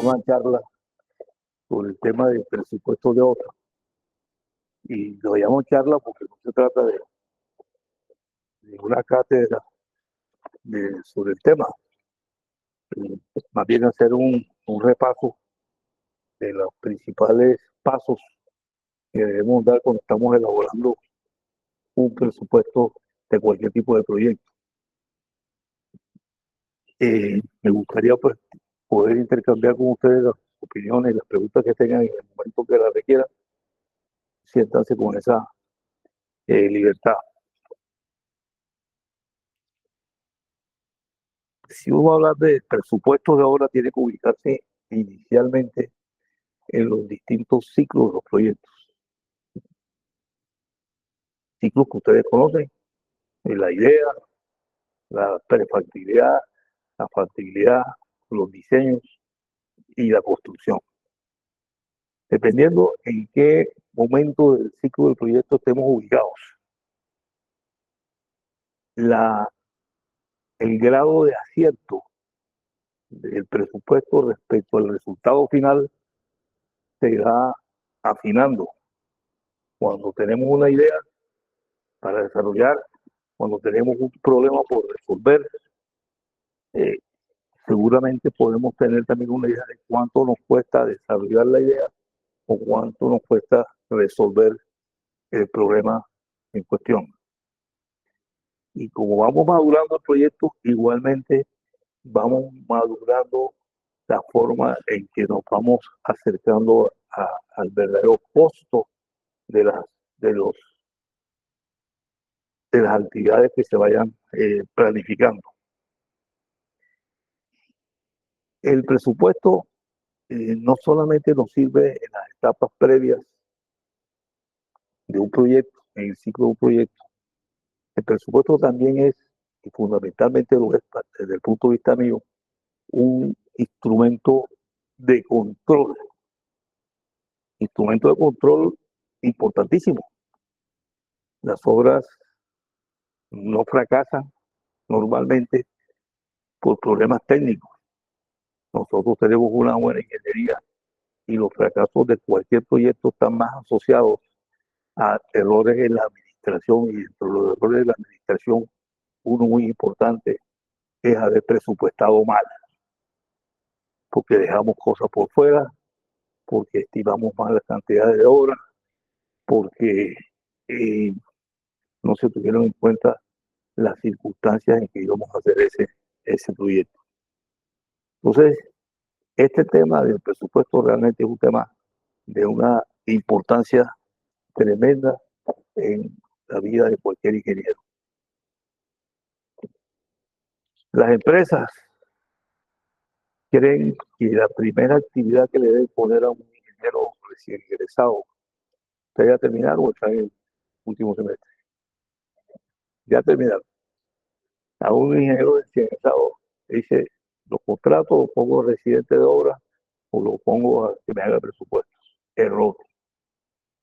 una charla sobre el tema del presupuesto de obra. Y lo llamo charla porque no se trata de una cátedra sobre el tema, más bien hacer un repaso de los principales pasos que debemos dar cuando estamos elaborando un presupuesto de cualquier tipo de proyecto. Me gustaría pues poder intercambiar con ustedes las opiniones y las preguntas que tengan en el momento que las requieran. Siéntanse con esa libertad. Si uno habla de presupuestos de obra, tiene que ubicarse inicialmente en los distintos ciclos de los proyectos. Ciclos que ustedes conocen, la idea, la prefactibilidad, la factibilidad, los diseños y la construcción. Dependiendo en qué momento del ciclo del proyecto estemos ubicados, el grado de acierto del presupuesto respecto al resultado final se irá afinando. Cuando tenemos una idea para desarrollar, cuando tenemos un problema por resolver, seguramente podemos tener también una idea de cuánto nos cuesta desarrollar la idea o cuánto nos cuesta resolver el problema en cuestión. Y como vamos madurando el proyecto, igualmente vamos madurando la forma en que nos vamos acercando al verdadero costo de las actividades que se vayan planificando. El presupuesto no solamente nos sirve en las etapas previas de un proyecto, en el ciclo de un proyecto. El presupuesto también es, y fundamentalmente lo es desde el punto de vista mío, un instrumento de control. Instrumento de control importantísimo. Las obras no fracasan normalmente por problemas técnicos. Nosotros tenemos una buena ingeniería y los fracasos de cualquier proyecto están más asociados a errores en la administración, y entre los errores de la administración, uno muy importante es haber presupuestado mal, porque dejamos cosas por fuera, porque estimamos mal las cantidades de obras, porque no se tuvieron en cuenta las circunstancias en que íbamos a hacer ese proyecto. Entonces, este tema del presupuesto realmente es un tema de una importancia tremenda en la vida de cualquier ingeniero. Las empresas creen que la primera actividad que le deben poner a un ingeniero recién egresado, ¿usted ya terminaron o está en el último semestre? Ya terminaron. A un ingeniero recién egresado dice, los contratos los pongo residente de obra o lo pongo a que me haga presupuestos. Error.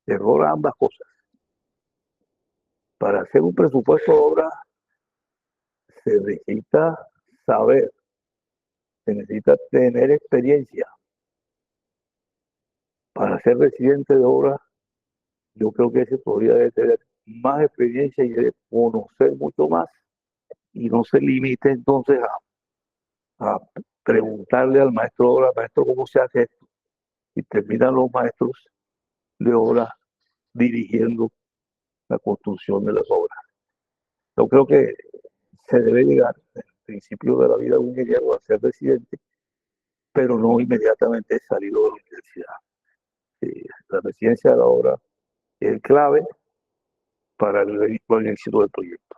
Error a ambas cosas. Para hacer un presupuesto de obra se necesita saber, se necesita tener experiencia. Para ser residente de obra, yo creo que ese podría debe tener más experiencia y debe conocer mucho más, y no se limite entonces a preguntarle al maestro de obra, maestro, ¿cómo se hace esto? Y terminan los maestros de obra dirigiendo la construcción de las obras. Yo creo que se debe llegar, en el principio de la vida de un ingeniero, a ser residente, pero no inmediatamente salido de la universidad. La residencia de la obra es clave para el éxito del proyecto.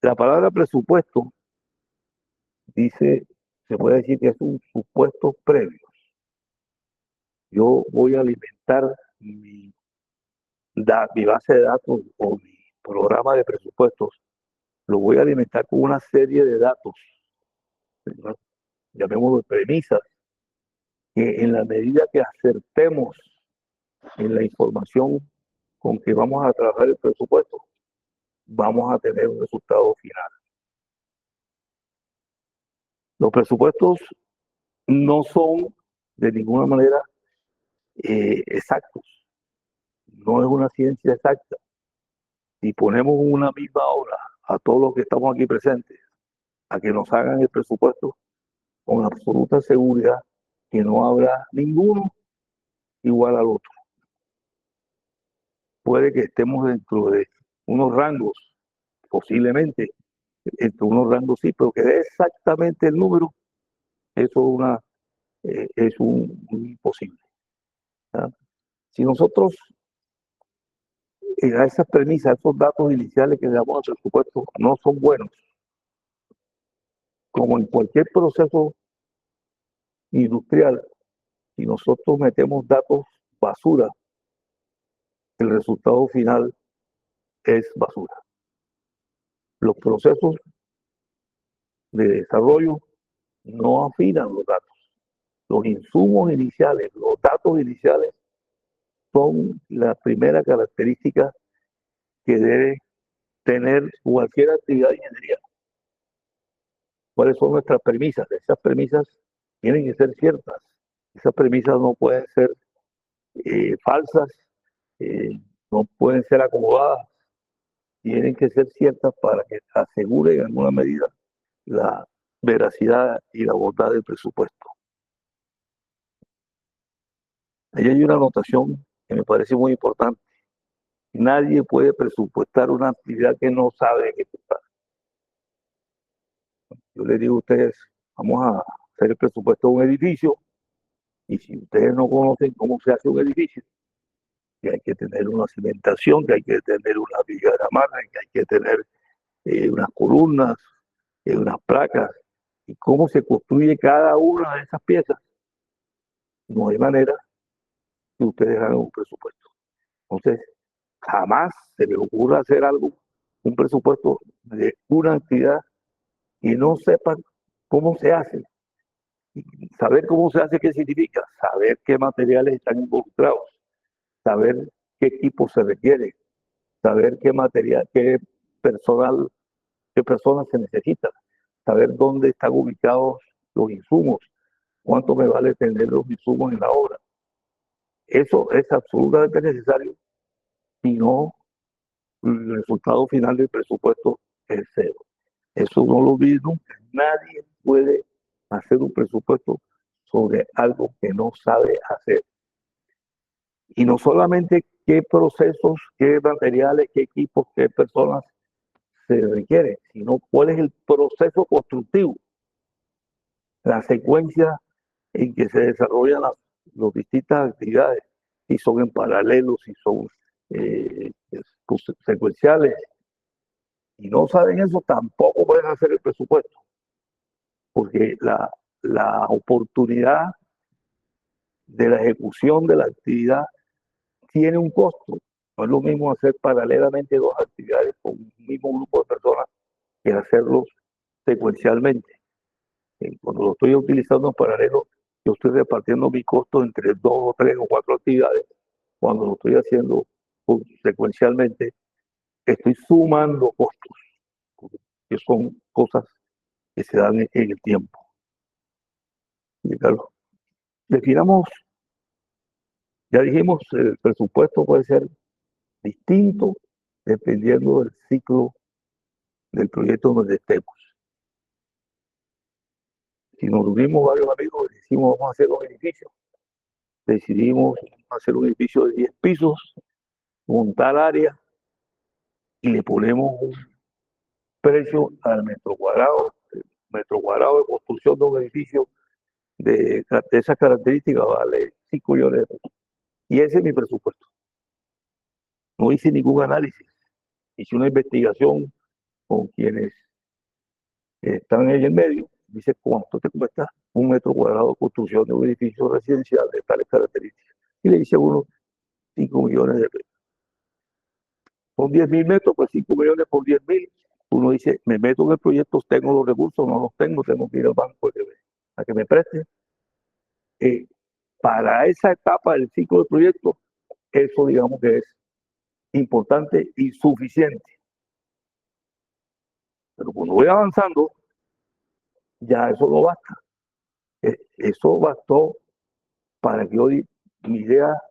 La palabra presupuesto dice, se puede decir que es un supuesto previo. Yo voy a alimentar mi base de datos o mi programa de presupuestos, lo voy a alimentar con una serie de datos, ¿no? Llamémoslo premisas, que en la medida que acertemos en la información con que vamos a trabajar el presupuesto, vamos a tener un resultado final. Los presupuestos no son de ninguna manera exactos, no es una ciencia exacta. Si ponemos una misma obra a todos los que estamos aquí presentes, a que nos hagan el presupuesto, con absoluta seguridad que no habrá ninguno igual al otro. Puede que estemos dentro de unos rangos, posiblemente, entre unos rangos sí, pero que dé exactamente el número, eso es un imposible. ¿Ya? Si nosotros a esas premisas, esos datos iniciales que le damos al presupuesto no son buenos, como en cualquier proceso industrial, si nosotros metemos datos basura, el resultado final es basura. Los procesos de desarrollo no afinan los datos. Los insumos iniciales, los datos iniciales son la primera característica que debe tener cualquier actividad de ingeniería. ¿Cuáles son nuestras premisas? Esas premisas tienen que ser ciertas. Esas premisas no pueden ser falsas, eh, no pueden ser acomodadas, tienen que ser ciertas para que aseguren en alguna medida la veracidad y la bondad del presupuesto. Ahí hay una anotación que me parece muy importante. Nadie puede presupuestar una actividad que no sabe ejecutar. Yo les digo a ustedes, vamos a hacer el presupuesto de un edificio y si ustedes no conocen cómo se hace un edificio, que hay que tener una cimentación, que hay que tener una viga de amarre, que hay que tener unas columnas, unas placas, y cómo se construye cada una de esas piezas, no hay manera que ustedes hagan un presupuesto. Entonces, jamás se les ocurra hacer algo, un presupuesto de una actividad y no sepan cómo se hace. Saber cómo se hace, ¿qué significa? Saber qué materiales están involucrados, saber qué equipo se requiere, saber qué material, personal, qué personas se necesitan, saber dónde están ubicados los insumos, cuánto me vale tener los insumos en la obra. Eso es absolutamente necesario, si no, el resultado final del presupuesto es cero. Eso no lo olviden nunca. Nadie puede hacer un presupuesto sobre algo que no sabe hacer. Y no solamente qué procesos, qué materiales, qué equipos, qué personas se requieren, sino cuál es el proceso constructivo, la secuencia en que se desarrollan las distintas actividades, si son en paralelo, si son eh, secuenciales. Y no saben eso, tampoco pueden hacer el presupuesto, porque la oportunidad de la ejecución de la actividad tiene un costo. No es lo mismo hacer paralelamente dos actividades con un mismo grupo de personas que hacerlos secuencialmente. Cuando lo estoy utilizando en paralelo, yo estoy repartiendo mi costo entre dos o tres o cuatro actividades. Cuando lo estoy haciendo secuencialmente, estoy sumando costos, que son cosas que se dan en el tiempo. Carlos, definamos, ya dijimos, el presupuesto puede ser distinto dependiendo del ciclo del proyecto donde estemos. Si nos reunimos varios amigos y decimos vamos a hacer un edificio, decidimos hacer un edificio de 10 pisos, montar área y le ponemos un precio al metro cuadrado. El metro cuadrado de construcción de un edificio de esas características vale 5 millones de pesos. Y ese es mi presupuesto. No hice ningún análisis. Hice una investigación con quienes están en el medio. Dice, ¿cuánto te cuesta un metro cuadrado de construcción de un edificio residencial de tales características? Y le dice a uno 5 millones de pesos. Son 10.000 metros, pues 5 millones por 10.000. Uno dice, me meto en el proyecto, tengo los recursos, no los tengo que ir al banco a que me preste. Para esa etapa del ciclo del proyecto, eso digamos que es importante y suficiente. Pero cuando voy avanzando, ya eso no basta. Eso bastó para que hoy mi idea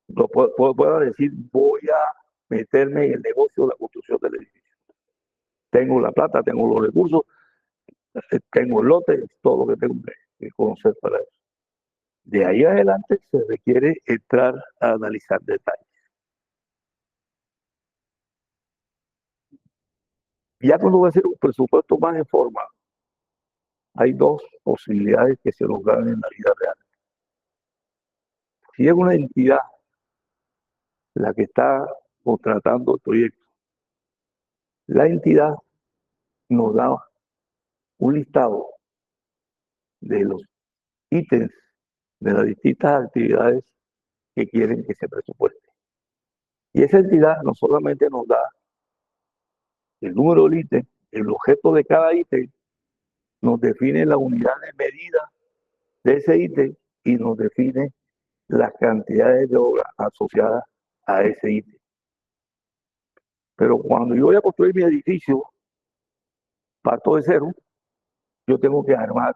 pueda decir, voy a meterme en el negocio de la construcción del edificio. Tengo la plata, tengo los recursos, tengo el lote, todo lo que tengo que conocer para eso. De ahí adelante se requiere entrar a analizar detalles. Ya cuando va a ser un presupuesto más en forma, hay dos posibilidades que se nos dan en la vida real. Si es una entidad la que está contratando el proyecto, la entidad nos da un listado de los ítems de las distintas actividades que quieren que se presupueste. Y esa entidad no solamente nos da el número del ítem, el objeto de cada ítem, nos define la unidad de medida de ese ítem y nos define las cantidades de obra asociadas a ese ítem. Pero cuando yo voy a construir mi edificio, parto de cero, yo tengo que armar,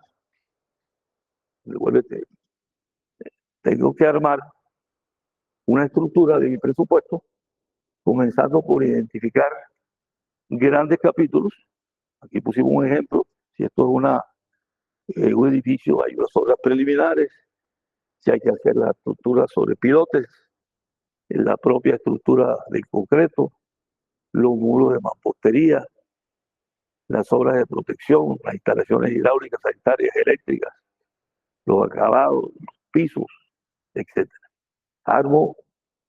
tengo que armar una estructura de mi presupuesto, comenzando por identificar grandes capítulos. Aquí pusimos un ejemplo. Si esto es un edificio, hay unas obras preliminares, si hay que hacer la estructura sobre pilotes, la propia estructura de concreto, los muros de mampostería, las obras de protección, las instalaciones hidráulicas, sanitarias, eléctricas, los acabados, los pisos, etc. Armo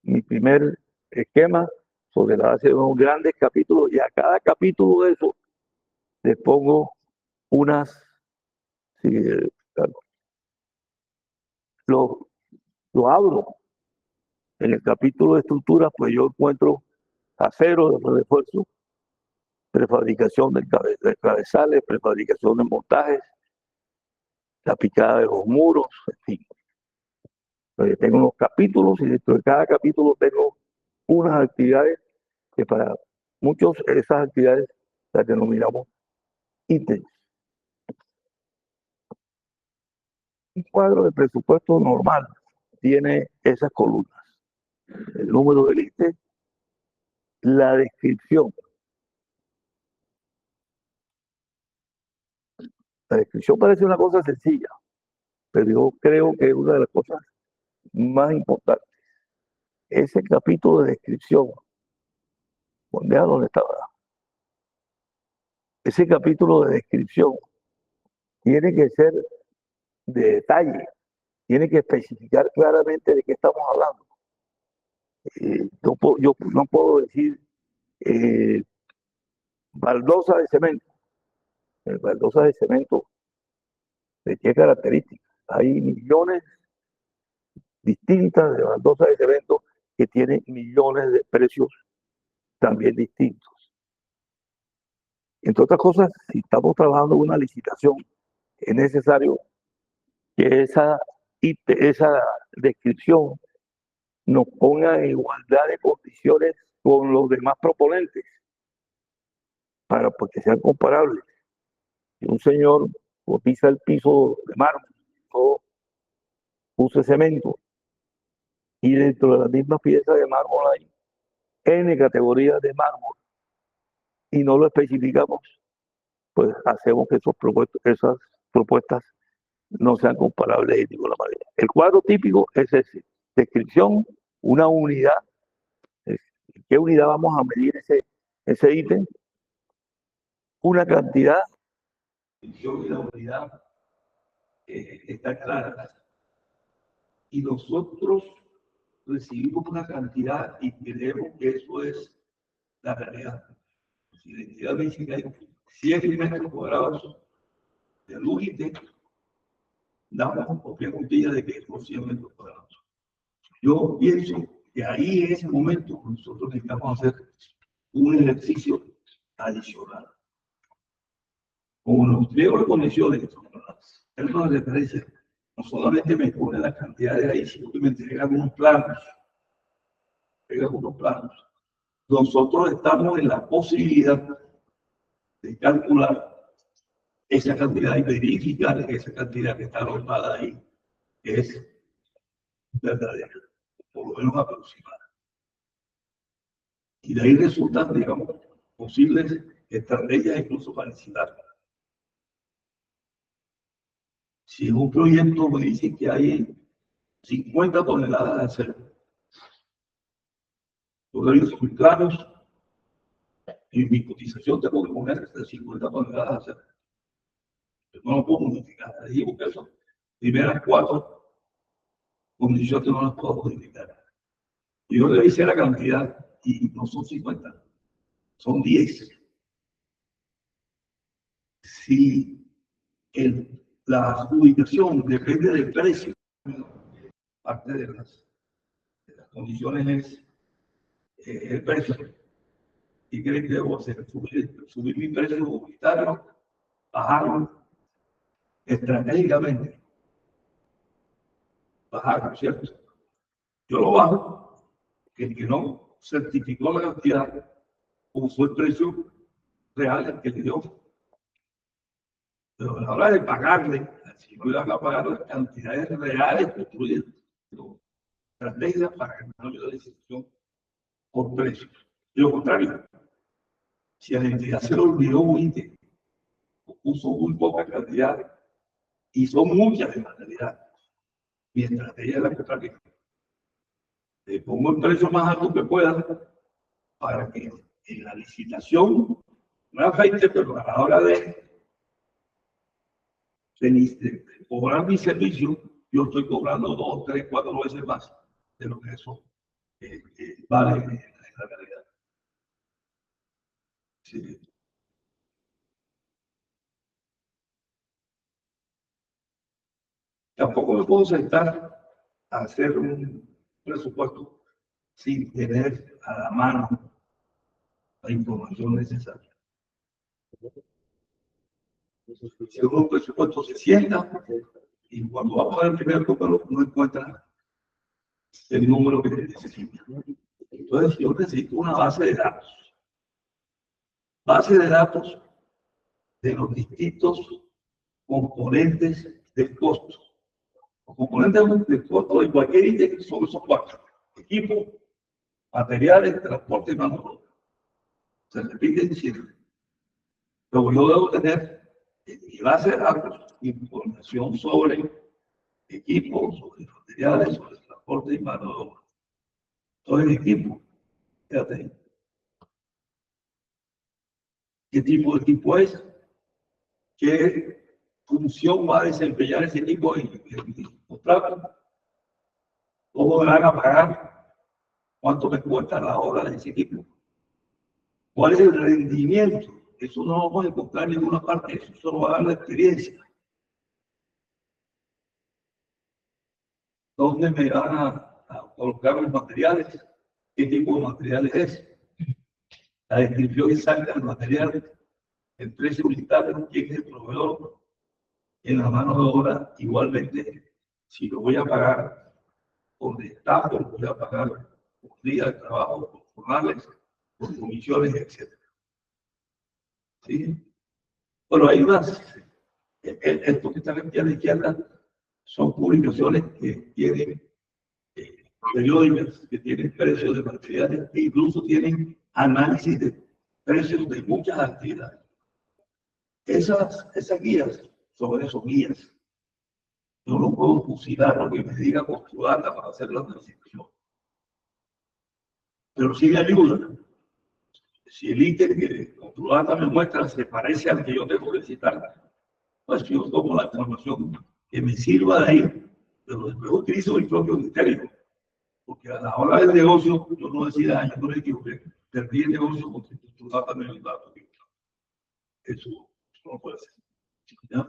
mi primer esquema sobre la base de unos grandes capítulos y a cada capítulo de eso le pongo unas, sí, lo, lo abro. En el capítulo de estructuras, pues yo encuentro acero de refuerzo, prefabricación de cabezales, prefabricación de montajes, la picada de los muros, en fin. Tengo unos capítulos y dentro de cada capítulo tengo unas actividades que para muchos esas actividades las denominamos ítems. Un cuadro de presupuesto normal tiene esas columnas. El número del ítem, la descripción. La descripción parece una cosa sencilla, pero yo creo que es una de las cosas más importantes. Ese capítulo de descripción, ¿dónde estaba? Ese capítulo de descripción tiene que ser de detalle, tiene que especificar claramente de qué estamos hablando. Yo no puedo decir eh, baldosa de cemento. El baldosa de cemento, ¿de qué características? Hay millones distintas de baldosas de cemento que tienen millones de precios también distintos. Entre otras cosas, si estamos trabajando en una licitación, es necesario que esa descripción nos ponga en igualdad de condiciones con los demás proponentes para que sean comparables. Si un señor cotiza el piso de mármol, o puso cemento, y dentro de las mismas piezas de mármol hay N categorías de mármol y no lo especificamos, pues hacemos que esas propuestas no sean comparables de ninguna manera. El cuadro típico es ese: descripción, una unidad, ¿qué unidad vamos a medir ese ítem? Una cantidad, y la unidad está clara. Y nosotros recibimos una cantidad y creemos que eso es la realidad. Si la entidad me dice que hay 100 metros cuadrados de un ítem, damos un copia contilla de que son 100 metros cuadrados. Yo pienso que ahí en ese momento nosotros necesitamos hacer un ejercicio adicional. Como los pliegos de condiciones, es una referencia, no solamente me pone la cantidad de ahí, sino que me entregan unos planos. Nosotros estamos en la posibilidad de calcular esa cantidad y verificar que esa cantidad que está normada ahí es verdadera, por lo menos aproximada. Y de ahí resultan, digamos, posibles estrategias incluso para licitar. Si en un proyecto me dicen que hay 50 toneladas de acero, los ellos muy claros, y mi cotización tengo que poner de 50 toneladas de acero. Yo no lo puedo modificar, digo que eso, primeras 4 condiciones no las puedo modificar. Yo le hice la cantidad y no son 50, son 10. Si la adjudicación depende del precio, parte de las condiciones es el precio. ¿Y qué debo hacer? Subir mi precio unitario, bajarlo estratégicamente. Bajarlo, ¿cierto? Yo lo bajo, que el que no certificó la cantidad usó el precio real que le dio. Pero a la hora de pagarle, si no le van a pagar las cantidades reales, construyen estrategias para que no haya decisión por precio. De lo contrario, si a la entidad se le olvidó un ítem, puso muy poca cantidad y son muchas de material, mi estrategia es la contraria. Le pongo el precio más alto que pueda para que en la licitación no afecte, pero a la hora de cobrar mi servicio, yo estoy cobrando 2, 3, 4 veces más de lo que eso vale en la realidad. Sí. Tampoco me puedo sentar a hacer un presupuesto sin tener a la mano la información necesaria. Si un presupuesto se sienta y cuando va a poner el primer número no encuentra el número que necesita. Entonces yo necesito una base de datos. Base de datos de los distintos componentes del costo. Los componentes del costo de cualquier ítem son esos 4. Equipo, materiales, transporte y mano de obra. Se repiten siempre. Pero yo debo tener en mi base de datos información sobre equipos, sobre materiales, sobre transporte y mano de obra. Todo el equipo, fíjate, qué tipo de equipo es, qué función va a desempeñar ese equipo en el contrato, cómo me van a pagar, cuánto me cuesta la hora de ese equipo, cuál es el rendimiento. Eso no lo vamos a encontrar en ninguna parte, eso solo va a dar la experiencia. ¿Dónde me van a colocar los materiales? ¿Qué tipo de materiales es? La descripción exacta del material, el precio unitario, quién es el proveedor, en la mano de obra, igualmente, si lo voy a pagar por destapo, lo voy a pagar por día de trabajo, por jornales, por comisiones, etc. ¿Sí? Bueno, hay unas, esto que están aquí a la izquierda, son publicaciones que tienen periódicas, que tienen precios de materiales, e incluso tienen análisis de precios de muchas actividades. Esas guías son esos guías. Yo no puedo fusilar lo que me diga Construdata para hacer la transición. Pero sí me ayuda. Si el ítem que Construdata me muestra se parece al que yo tengo que citar, pues yo tomo la información que me sirva de ahí, pero después utilizo mi propio criterio. Porque a la hora del negocio, yo no decía, yo no me equivoqué, perdí el negocio porque Construdata me lo da. Eso no puede ser. ¿Ya?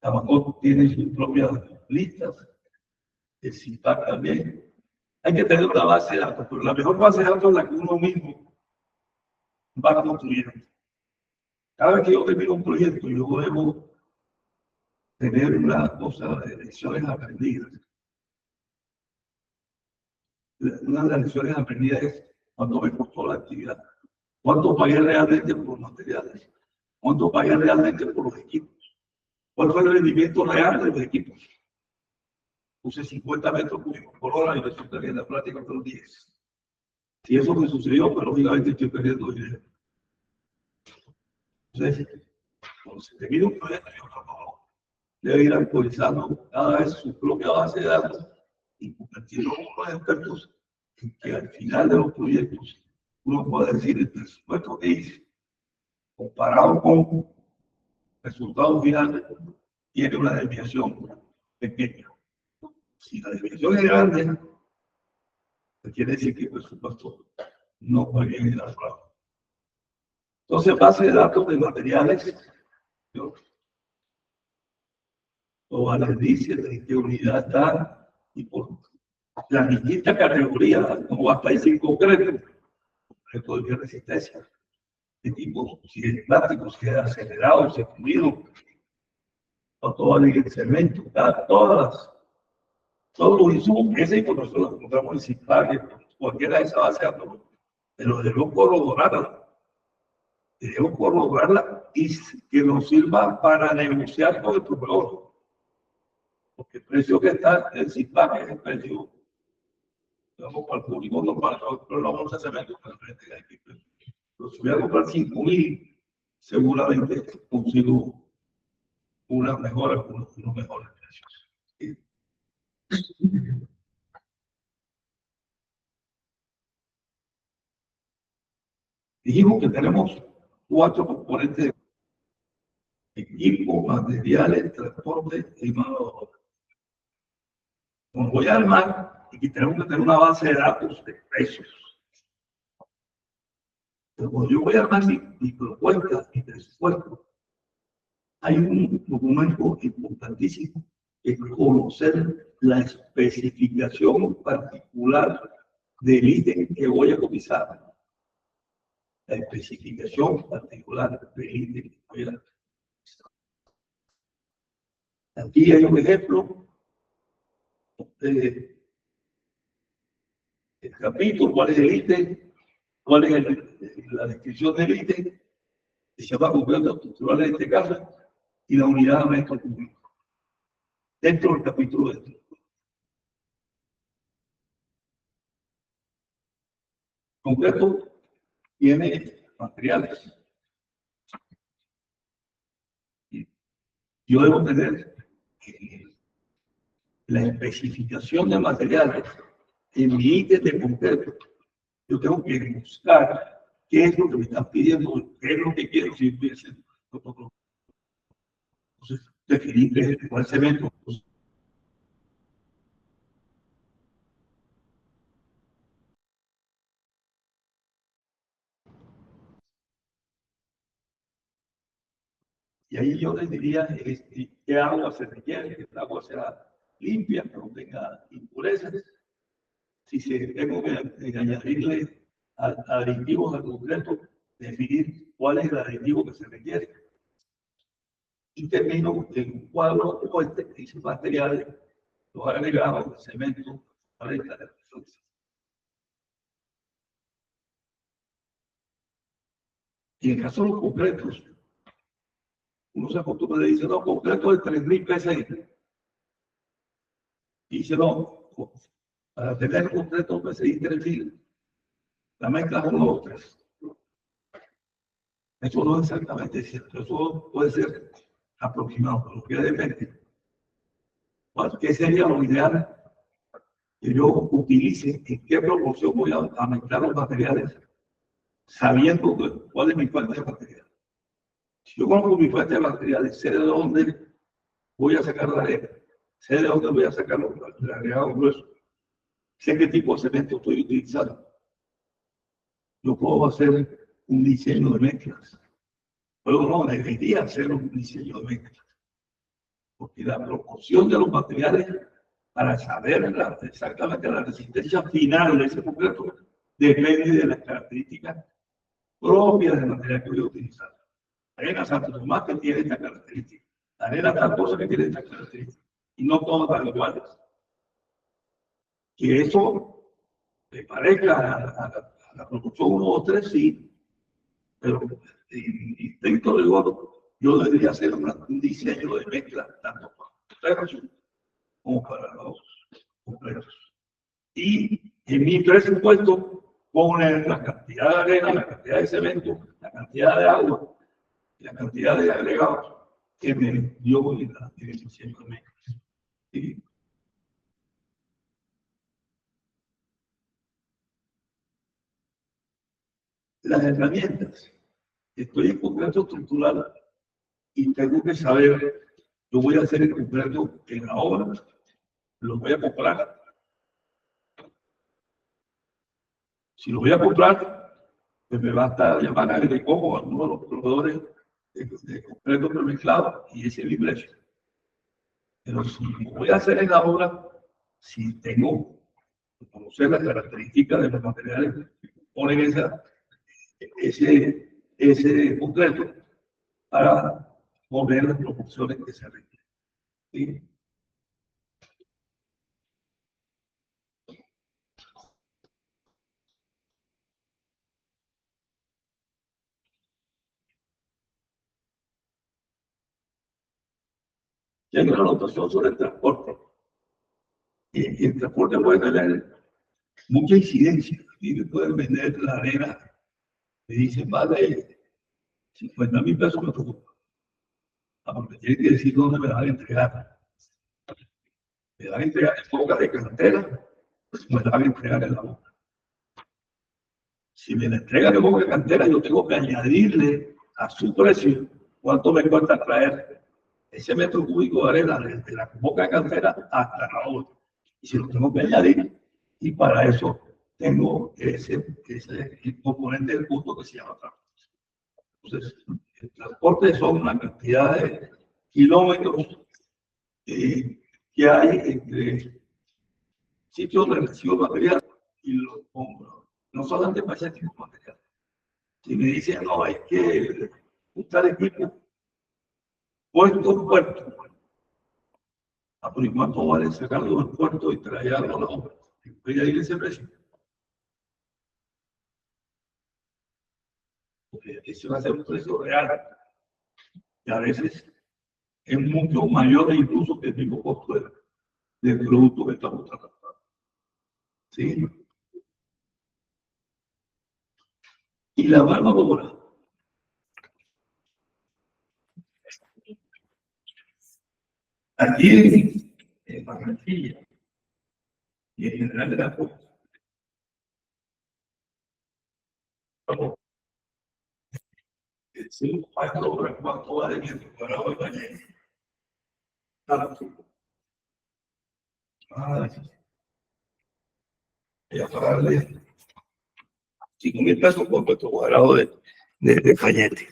Tampoco tiene sus propias listas, el CIPAC también. Hay que tener una base de datos, pero la mejor base de datos es la que uno mismo va construyendo. Cada vez que yo termino un proyecto, yo debo tener una cosa de lecciones aprendidas. Una de las lecciones aprendidas es cuando me costó la actividad. ¿Cuánto pagué realmente por los materiales? ¿Cuánto pagué realmente por los equipos? ¿Cuál fue el rendimiento real de los equipos? Puse 50 metros cúbicos por hora y resulta que en la práctica fueron 10. Si eso me sucedió, pues lógicamente estoy perdiendo dinero. Entonces, cuando se termina un proyecto, debe ir actualizando cada vez su propia base de datos y convertirlo en unos expertos que al final de los proyectos uno puede decir el presupuesto que hice comparado con resultado final tiene una desviación pequeña. Si la desviación es grande, quiere decir que el presupuesto no fue bien elaborado. Entonces, base de datos de materiales, todas las dice de qué unidad está y por las distintas categorías, no basta decir concreto de resistencia, de tipo, si es plástico, si es acelerado, si es fluido, o todo el cemento, todos los insumos, esa información la encontramos en CIPAG, cualquiera de esas bases de datos, pero debemos corroborarla y que nos sirva para negociar con el proveedor. Porque el precio que está en CIPAG es el precio, digamos, para el público normal, pero no vamos a hacer cemento, pero si voy a comprar 5.000, seguramente consigo una mejora, unos mejores precios. ¿Sí? Dijimos que tenemos 4 componentes: equipo, materiales, transporte y mano de obra. Como voy a armar, y tenemos que tener una base de datos de precios. Pero cuando yo voy a armar mi propuesta, mi presupuesto, hay un documento importantísimo que es conocer la especificación particular del ítem que voy a cotizar. La especificación particular del ítem que voy a cotizar. Aquí hay un ejemplo. El capítulo, cuál es el ítem, cuál es la descripción del ítem, se llama completo estructural en este caso, y la unidad de metro cúbico. Dentro del capítulo de esto. Concreto tiene materiales. Yo debo tener la especificación de materiales en mi ítem de concreto. Yo tengo que buscar qué es lo que me están pidiendo, qué es lo que quiero, si estoy haciendo. Entonces, definir cuál cemento. Y ahí yo les diría qué agua se requiere, que el agua sea limpia, que no tenga impurezas. Si tengo que añadirle aditivos al concreto, definir cuál es el aditivo que se requiere. Y termino en un cuadro como este que dice materiales, los agregados, el cemento, para esta relación. Y en el caso de los concretos, uno se acostumbra y dice, no, concreto de 3.000 PSI. Y dice, no, para tener concreto PSI 3.000, la mezcla es 1, 2, 3. Eso no es exactamente cierto, eso puede ser aproximado, pero que depende. ¿Qué sería lo ideal que yo utilice? ¿En qué proporción voy a mezclar los materiales? Sabiendo cuál es mi fuente de material. Si yo conozco mi fuente de materiales, sé de dónde voy a sacar la arena, sé de dónde voy a sacar el agregado grueso, sé qué tipo de cemento estoy utilizando. Yo puedo hacer un diseño de mezclas. Pero no, debería hacer un diseño de mezclas. Porque la proporción de los materiales para saber exactamente la resistencia final de ese concreto depende de las características propias del material que voy a utilizar. La arena Santo Tomás que tiene esta característica, la arena Tramposa que tiene esta característica, y no todas van iguales. Que eso le parezca a la proporción 1 o 3, sí, pero dentro de oro, yo debería hacer un diseño de mezcla, tanto para los perros como para los completos. Y en mi presupuesto poner la cantidad de arena, la cantidad de cemento, la cantidad de agua, la cantidad de agregados que me dio en el diseño de mezcla. ¿Sí? Las herramientas. Estoy en concreto estructural y tengo que saber, yo voy a hacer el concreto en la obra, lo voy a comprar. Si lo voy a comprar, pues me va a estar llamando a Agricomo, a uno de los proveedores de concreto premezclado, y ese es mi precio. Pero si lo voy a hacer en la obra, si tengo que conocer las características de los materiales que ponen ese concreto para poner las proporciones que se requieren. ¿Sí? Llega una anotación sobre el transporte. Y el transporte puede tener mucha incidencia. Y me pueden vender la arena, me dicen, vale 50.000 pesos me preocupa. Porque tiene que decir dónde me van a entregar. Me van a entregar en boca de cantera, pues me la van a entregar en la boca. Si me la entregan en boca de cantera, yo tengo que añadirle a su precio cuánto me cuesta traer ese metro cúbico de arena desde la boca de cantera hasta la obra. Y si lo tengo que añadir, y para eso tengo ese componente del costo que se llama transporte. Entonces, el transporte son una cantidad de kilómetros que hay entre sitios de recibo de material y los compro. No solamente para ese tipo de material. Si me dicen, no, hay que buscar equipo puerto en puerto. ¿Por cuánto vale sacarlo del puerto y traerlo a la obra? Voy a ir ese precio. Porque ese va a ser un precio real. Y a veces es mucho mayor incluso que el mismo costo del producto que estamos tratando. ¿Sí? Y la mano de obra. Aquí en Barranquilla y en general de la costa. Sí, cuánto vale el cuadrado de Valle. Y a pagarle 5.000 pesos por metro cuadrado de Cañete.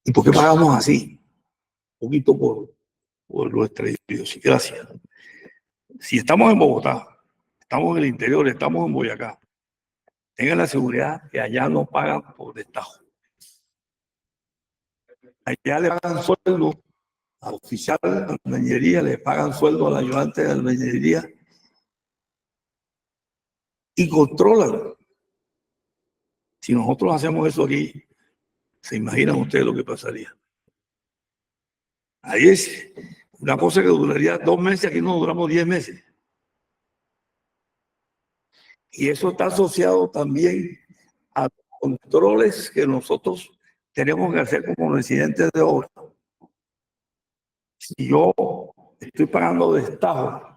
¿Y por qué pagamos así? Un poquito por nuestra idiosincrasia. Si estamos en Bogotá, estamos en el interior, estamos en Boyacá, tengan la seguridad que allá no pagan por destajo. Allá le pagan sueldo al oficial de albañilería, le pagan sueldo al ayudante de albañilería y controlan. Si nosotros hacemos eso aquí, ¿se imaginan ustedes lo que pasaría? Ahí es una cosa que duraría 2 meses, aquí no duramos 10 meses. Y eso está asociado también a controles que nosotros tenemos que hacer como residentes de obra. Si yo estoy pagando destajo,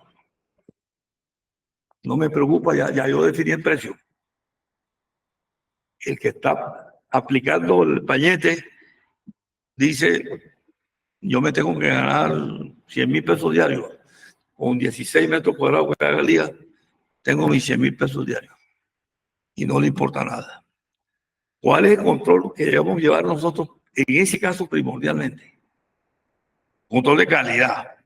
no me preocupa, ya yo definí el precio. El que está aplicando el pañete dice, yo me tengo que ganar 100.000 pesos diarios, con 16 metros cuadrados que haga el día, tengo mis 100.000 pesos diarios. Y no le importa nada. ¿Cuál es el control que debemos llevar nosotros en ese caso primordialmente? Control de calidad.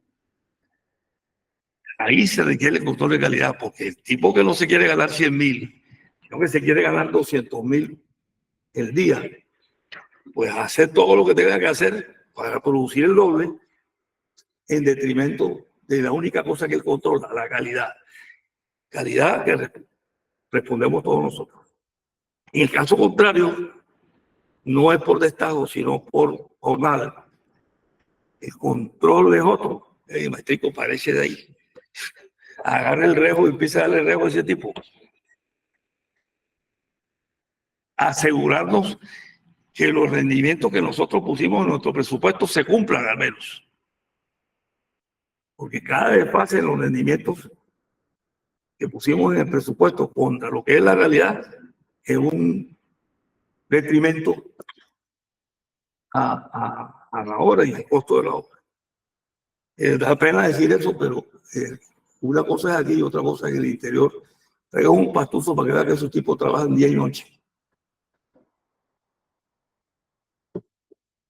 Ahí se requiere el control de calidad, porque el tipo que no se quiere ganar 100.000, sino que se quiere ganar 200.000 el día, pues hacer todo lo que tenga que hacer para producir el doble en detrimento de la única cosa que él controla, la calidad. Calidad que respondemos todos nosotros. En el caso contrario, no es por destajo, sino por jornada. El control es otro. El maestrico parece de ahí. Agarra el rejo y empieza a darle rejo a ese tipo. Asegurarnos que los rendimientos que nosotros pusimos en nuestro presupuesto se cumplan al menos. Porque cada desfase en los rendimientos que pusimos en el presupuesto contra lo que es la realidad es un detrimento a la obra y al costo de la obra. Da pena decir eso, pero una cosa es aquí y otra cosa es en el interior. Traigan un pastuzo para que vean que esos tipos trabajan día y noche.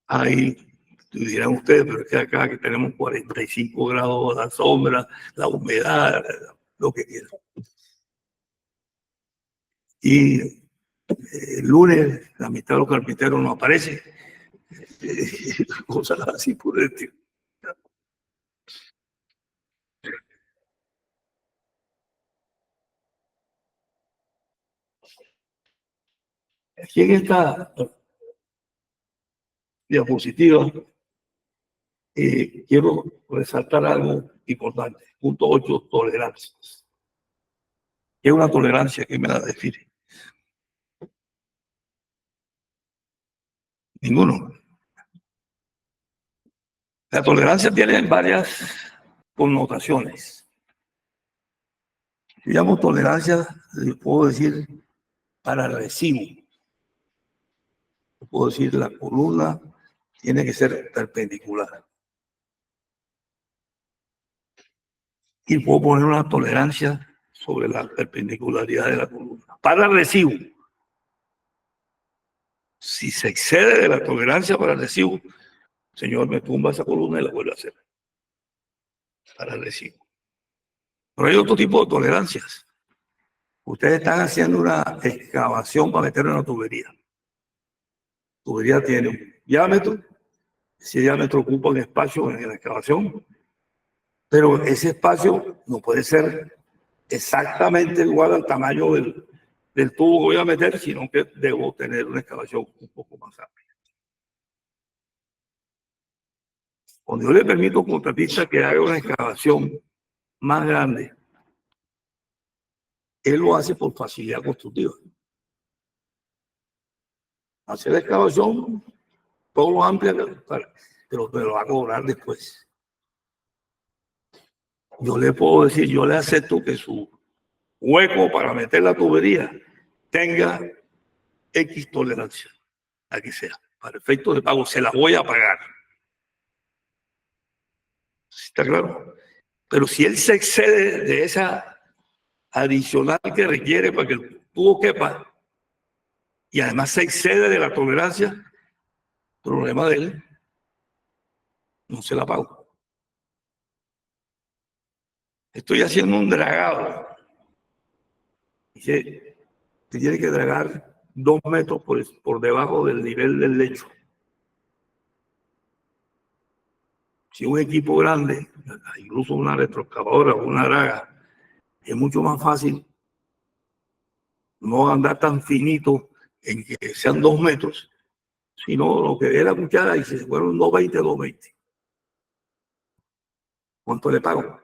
Ahí dirán ustedes, pero es que acá que tenemos 45 grados, la sombra, la humedad, lo que quieran. Y el lunes la mitad de los carpinteros no aparece. Cosas así por el estilo. Aquí en esta diapositiva quiero resaltar algo importante. Punto 8, tolerancias. ¿Qué es una tolerancia? ¿Qué me la define? Ninguno. La tolerancia tiene varias connotaciones. Si llamo tolerancia, le puedo decir para el recibo. Puedo decir la columna tiene que ser perpendicular. Y puedo poner una tolerancia sobre la perpendicularidad de la columna. Para el recibo, si se excede de la tolerancia para el recibo, señor, me tumba esa columna y la vuelve a hacer. Para el recibo. Pero hay otro tipo de tolerancias. Ustedes están haciendo una excavación para meter una tubería. La tubería tiene un diámetro. Ese diámetro ocupa un espacio en la excavación. Pero ese espacio no puede ser exactamente igual al tamaño del tubo que voy a meter, sino que debo tener una excavación un poco más amplia. Cuando yo le permito a un contratista que haga una excavación más grande, él lo hace por facilidad constructiva. Hace la excavación todo lo amplia, pero me lo va a cobrar después. Yo le puedo decir, yo le acepto que su hueco para meter la tubería tenga X tolerancia, aquí sea. Para efectos de pago, se la voy a pagar. ¿Está claro? Pero si él se excede de esa adicional que requiere para que el tubo quepa, y además se excede de la tolerancia, problema de él, no se la pago. Estoy haciendo un dragado. Dice, se tiene que dragar 2 metros por debajo del nivel del lecho. Si un equipo grande, incluso una retroexcavadora o una draga, es mucho más fácil no andar tan finito en que sean 2 metros, sino lo que dé la cuchara y si se fueron 220, 220. ¿Cuánto le pago?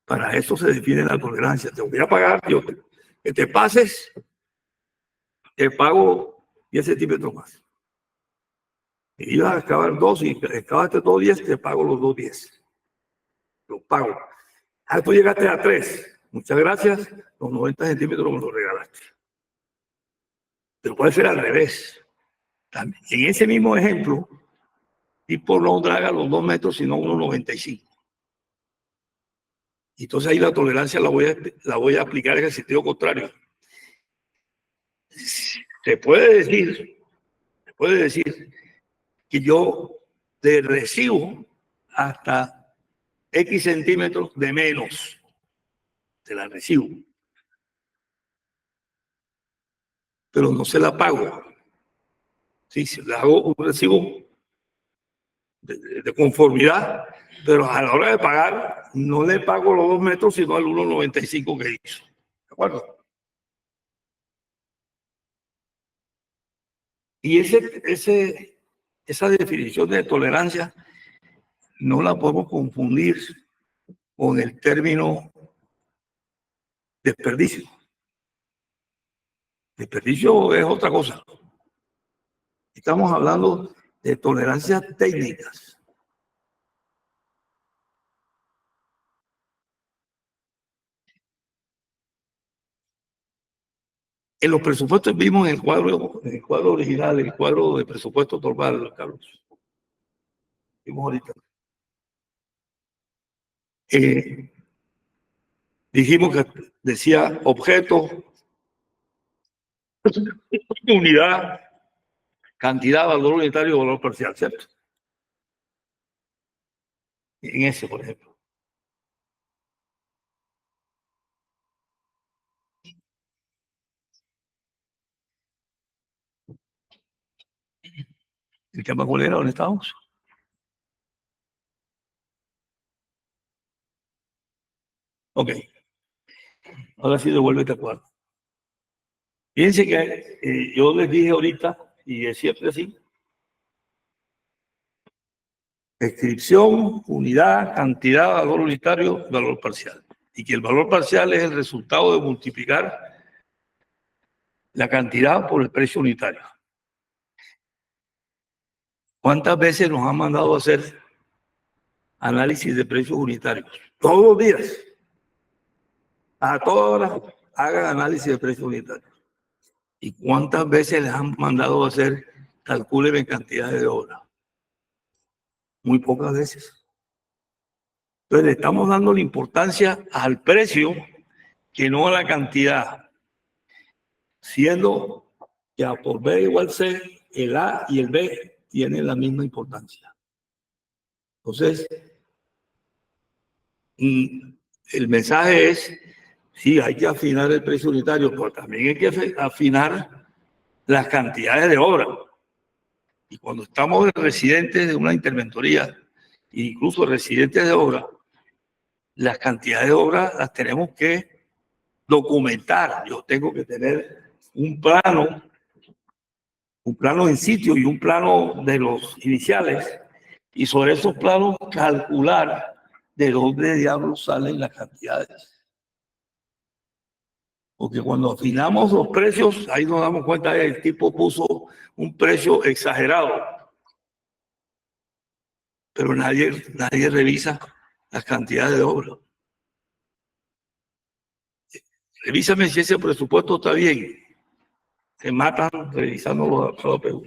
Para eso se define la tolerancia. Te voy a pagar, yo, que te pases, te pago 10 centímetros más. Si ibas a excavar 2 y excavaste 2,10, te pago los 2,10. Los pago. Ah, tú llegaste a 3. Muchas gracias. Los 90 centímetros me los regalaste. Pero puede ser al revés. También, en ese mismo ejemplo, tipo no draga los 2 metros, sino 1,95. Entonces ahí la tolerancia la voy a aplicar en el sentido contrario. Se puede decir que yo le recibo hasta X centímetros de menos. Se la recibo. Pero no se la pago. Sí, se la hago un recibo de conformidad, pero a la hora de pagar no le pago los 2 metros, sino al 1,95 que hizo. ¿De acuerdo? Y esa definición de tolerancia no la podemos confundir con el término desperdicio. Desperdicio es otra cosa. Estamos hablando de tolerancias técnicas. En los presupuestos vimos en el cuadro original, el cuadro de presupuesto normal, Carlos. Vimos ahorita. Dijimos que decía objeto, unidad, cantidad, valor unitario, valor parcial, ¿cierto? En ese, por ejemplo. ¿El tema cuál era? ¿Dónde estábamos? Ok. Ahora sí, devuélvete a cuadro. Fíjense que yo les dije ahorita, y es siempre así, descripción, unidad, cantidad, valor unitario, valor parcial. Y que el valor parcial es el resultado de multiplicar la cantidad por el precio unitario. ¿Cuántas veces nos han mandado a hacer análisis de precios unitarios? Todos los días. A todas horas hagan análisis de precios unitarios. ¿Y cuántas veces les han mandado a hacer calculen en cantidades de obra? Muy pocas veces. Entonces le estamos dando la importancia al precio que no a la cantidad, siendo que A por B igual C, el A y el B tienen la misma importancia. Entonces, el mensaje es, sí, hay que afinar el precio unitario, pero también hay que afinar las cantidades de obra. Y cuando estamos residentes de una interventoría, incluso residentes de obra, las cantidades de obra las tenemos que documentar. Yo tengo que tener un plano en sitio y un plano de los iniciales, y sobre esos planos calcular de dónde diablos salen las cantidades. Porque cuando afinamos los precios, ahí nos damos cuenta que el tipo puso un precio exagerado, pero nadie revisa las cantidades de obra. Revísame si ese presupuesto está bien. Se matan revisando los APU.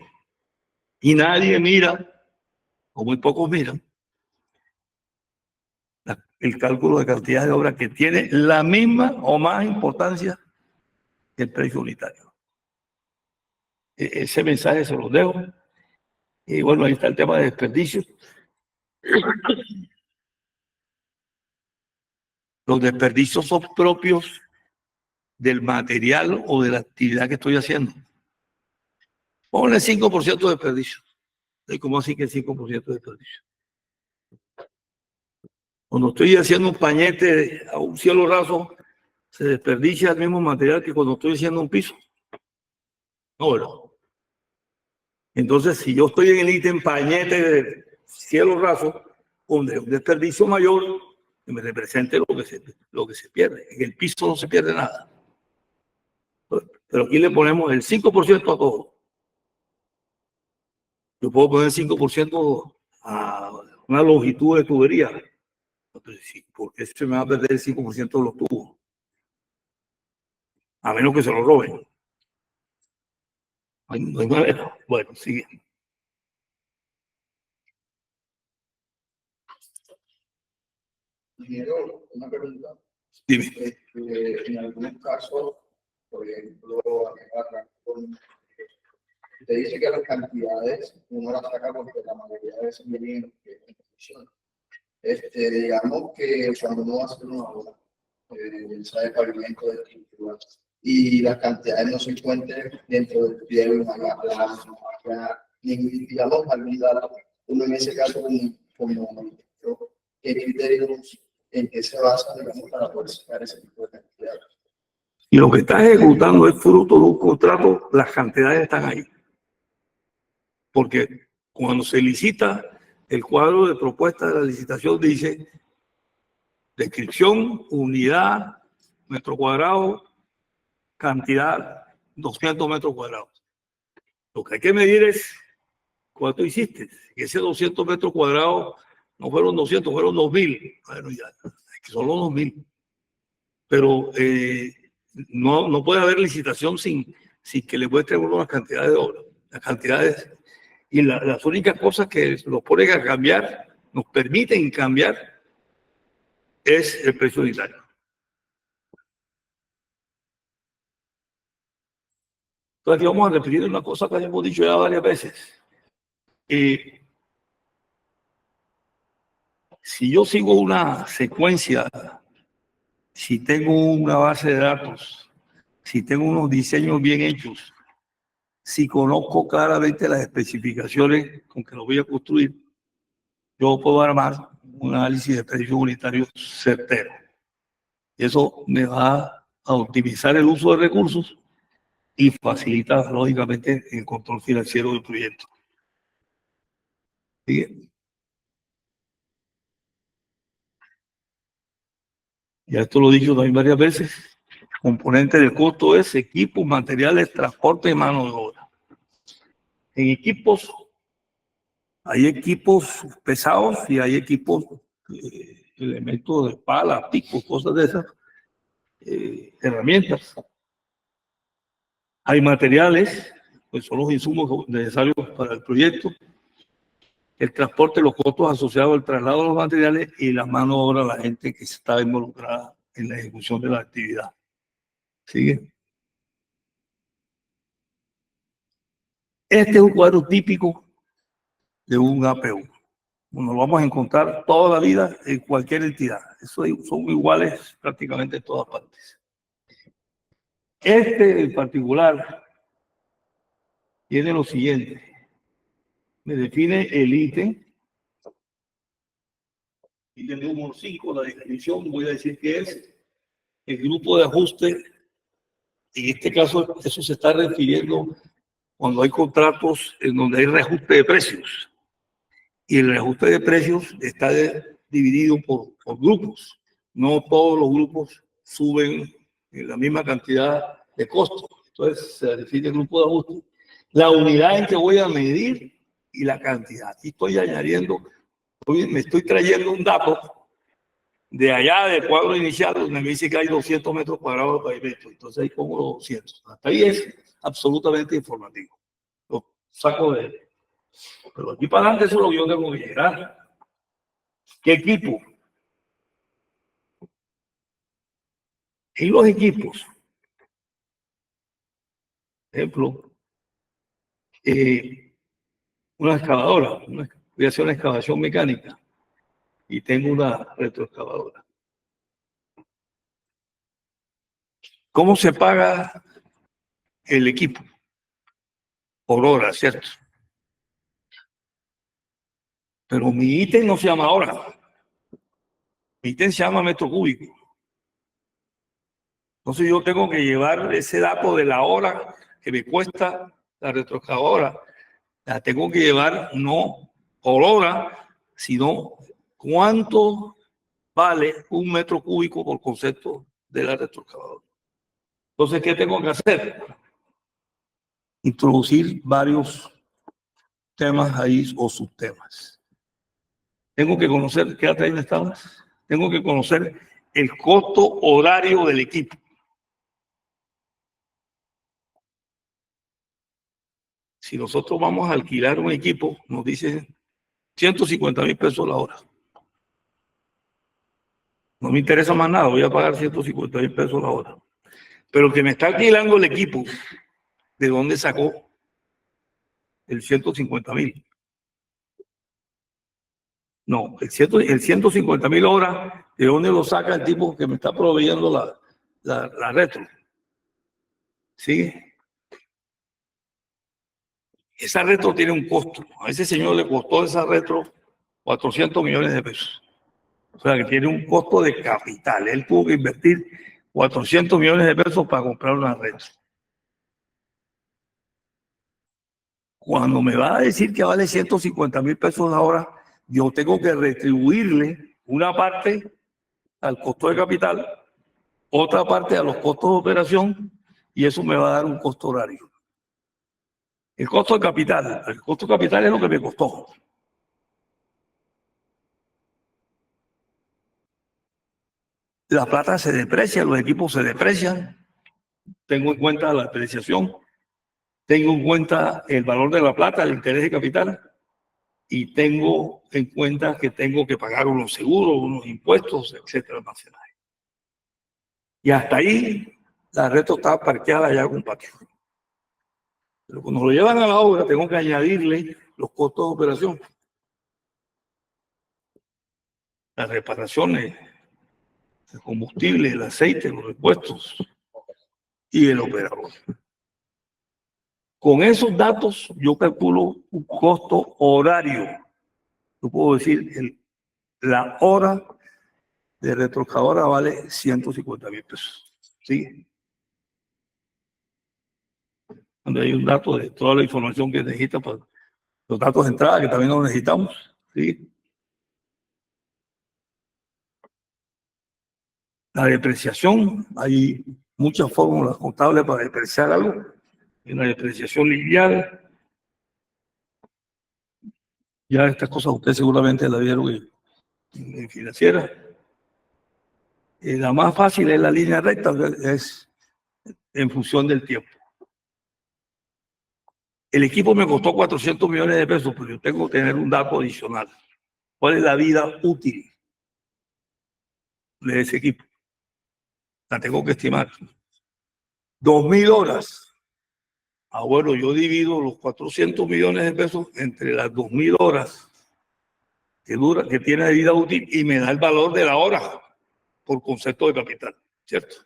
Y nadie mira, o muy pocos miran, el cálculo de cantidad de obra que tiene la misma o más importancia que el precio unitario. Ese mensaje se los dejo. Y bueno, ahí está el tema de desperdicios. Los desperdicios son propios del material o de la actividad que estoy haciendo. Ponle 5% de desperdicio. ¿Cómo así que 5% de desperdicio? Cuando estoy haciendo un pañete a un cielo raso, se desperdicia el mismo material que cuando estoy haciendo un piso. No, ¿verdad? Entonces, si yo estoy en el ítem pañete de cielo raso, donde un desperdicio mayor que me represente lo que se pierde. En el piso no se pierde nada. Pero aquí le ponemos el 5% a todo. Yo puedo poner 5% a una longitud de tubería. Porque se me va a perder el 5% de los tubos. A menos que se lo roben. No hay manera. Bueno, sigue. Ingeniero, una pregunta. Dime. En algunos casos, por ejemplo, usted dice que las cantidades uno las saca porque la mayoría de veces vienen en función. Digamos que cuando uno va a hacer una obra, de pavimento de estructura, y las cantidades no se encuentran dentro del pliego, no haya plano, no haya, digamos, algún dato, uno en ese caso, como ¿qué criterios en qué se basa, digamos, para poder sacar ese tipo de cantidades? Y lo que está ejecutando es fruto de un contrato, las cantidades están ahí. porque cuando se licita, el cuadro de propuesta de la licitación dice descripción, unidad, metro cuadrado, cantidad, 200 metros cuadrados. Lo que hay que medir es cuánto hiciste. Ese 200 metros cuadrados no fueron 200, fueron 2000. Bueno, ya, son los 2000. Pero no puede haber licitación sin que le muestre uno las cantidades de obra, las cantidades. Y las únicas cosas que nos ponen a cambiar, nos permiten cambiar, es el precio unitario. Entonces aquí vamos a repetir una cosa que hemos dicho ya varias veces. Si yo sigo una secuencia, si tengo una base de datos, si tengo unos diseños bien hechos, si conozco claramente las especificaciones con que lo voy a construir, yo puedo armar un análisis de precios unitarios certero. Y eso me va a optimizar el uso de recursos y facilita, lógicamente, el control financiero del proyecto. ¿Sí? Ya esto lo he dicho también varias veces. Componente del costo es equipos, materiales, transporte y mano de obra. En equipos, hay equipos pesados y hay equipos, elementos de pala, picos, cosas de esas, herramientas. Hay materiales, pues son los insumos necesarios para el proyecto. El transporte, los costos asociados al traslado de los materiales y la mano de obra, la gente que está involucrada en la ejecución de la actividad. ¿Sigue? Este es un cuadro típico de un APU. Nos lo vamos a encontrar toda la vida en cualquier entidad. Eso son iguales prácticamente en todas partes. Este en particular tiene lo siguiente. Me define el ítem número 5, la definición, voy a decir que es el grupo de ajuste. En este caso, eso se está refiriendo cuando hay contratos en donde hay reajuste de precios. Y el reajuste de precios está dividido por grupos. No todos los grupos suben en la misma cantidad de costos. Entonces se define el grupo de ajuste, la unidad en que voy a medir y la cantidad. Aquí estoy añadiendo, me estoy trayendo un dato de allá del cuadro inicial donde me dice que hay 200 metros cuadrados de pavimento. Entonces ahí pongo los 200. Hasta ahí es absolutamente informativo. Lo saco de él. Pero aquí para adelante eso es lo que yo tengo que llegar. ¿Qué equipo? En los equipos, ejemplo, una excavadora, voy a hacer una excavación mecánica y tengo una retroexcavadora. ¿Cómo se paga el equipo? Por hora, ¿cierto? Pero mi ítem no se llama hora. Mi ítem se llama metro cúbico. Entonces yo tengo que llevar ese dato de la hora que me cuesta la retroexcavadora. La tengo que llevar no por hora, sino cuánto vale un metro cúbico por concepto de la retroexcavadora. Entonces, ¿qué tengo que hacer? Introducir varios temas ahí o subtemas. Tengo que conocer, quédate ahí donde estabas, tengo que conocer el costo horario del equipo. Si nosotros vamos a alquilar un equipo, nos dicen 150,000 pesos la hora. No me interesa más nada, voy a pagar 150,000 pesos la hora. Pero que me está alquilando el equipo, ¿de dónde sacó el 150,000? No, el 150,000 horas, ¿de dónde lo saca el tipo que me está proveyendo la retro? ¿Sí? Esa retro tiene un costo. A ese señor le costó esa retro 400 millones de pesos. O sea que tiene un costo de capital. Él tuvo que invertir 400 millones de pesos para comprar una retro. Cuando me va a decir que vale 150.000 pesos la hora, yo tengo que retribuirle una parte al costo de capital, otra parte a los costos de operación, y eso me va a dar un costo horario. El costo de capital es lo que me costó. La plata se deprecia, los equipos se deprecian, tengo en cuenta la depreciación, tengo en cuenta el valor de la plata, el interés de capital, y tengo en cuenta que tengo que pagar unos seguros, unos impuestos, etcétera, almacenaje. Y hasta ahí la red está parqueada ya con patio. Pero cuando lo llevan a la obra, tengo que añadirle los costos de operación, las reparaciones, el combustible, el aceite, los repuestos y el operador. Con esos datos yo calculo un costo horario. Yo puedo decir, la hora de retroexcavadora vale 150.000 pesos. ¿Sí? Donde hay un dato de toda la información que necesita para los datos de entrada, que también los necesitamos. ¿Sí? La depreciación, hay muchas fórmulas contables para depreciar algo. Hay una depreciación lineal. Ya estas cosas ustedes seguramente la vieron en financiera. La más fácil es la línea recta, es en función del tiempo. El equipo me costó 400 millones de pesos, pero yo tengo que tener un dato adicional. ¿Cuál es la vida útil de ese equipo? La tengo que estimar. 2.000 horas. Bueno, yo divido los 400 millones de pesos entre las 2.000 horas que tiene de vida útil y me da el valor de la hora por concepto de capital, ¿cierto?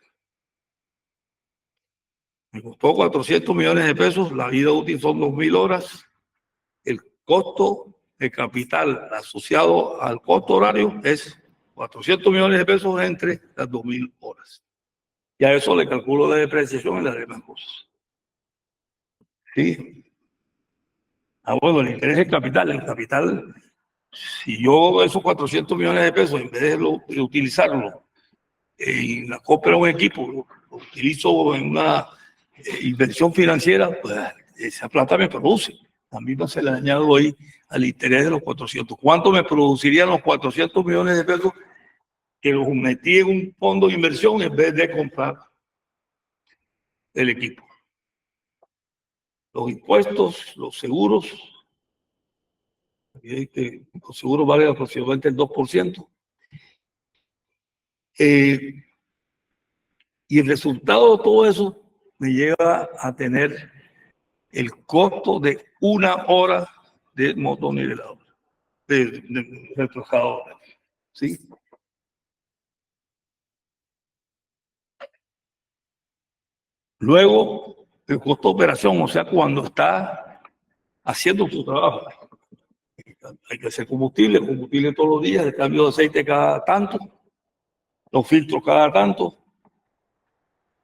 Me costó 400 millones de pesos, la vida útil son 2.000 horas. El costo de capital asociado al costo horario es 400 millones de pesos entre las 2.000 horas. Y a eso le calculo la depreciación y las demás cosas. ¿Sí? Bueno, el interés del capital. El capital, si yo esos 400 millones de pesos, en vez de utilizarlo en la compra de un equipo, lo utilizo en una inversión financiera, pues esa plata me produce. A mí no se le añado ahí al interés de los 400. ¿Cuánto me producirían los 400 millones de pesos que los metí en un fondo de inversión en vez de comprar el equipo? Los impuestos, los seguros, los seguros valen aproximadamente el 2%. Y el resultado de todo eso me lleva a tener el costo de una hora de motonivelador, de retroexcavador. ¿Sí? Luego, el costo de operación, o sea, cuando está haciendo su trabajo. Hay que hacer combustible todos los días, el cambio de aceite cada tanto, los filtros cada tanto,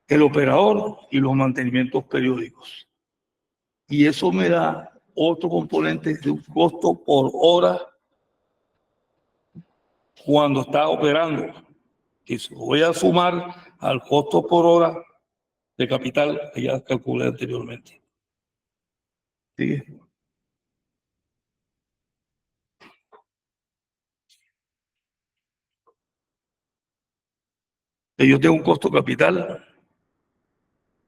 el operador y los mantenimientos periódicos. Y eso me da otro componente de un costo por hora cuando está operando. Y se lo voy a sumar al costo por hora de capital que ya calculé anteriormente. ¿Sí? Yo tengo un costo capital,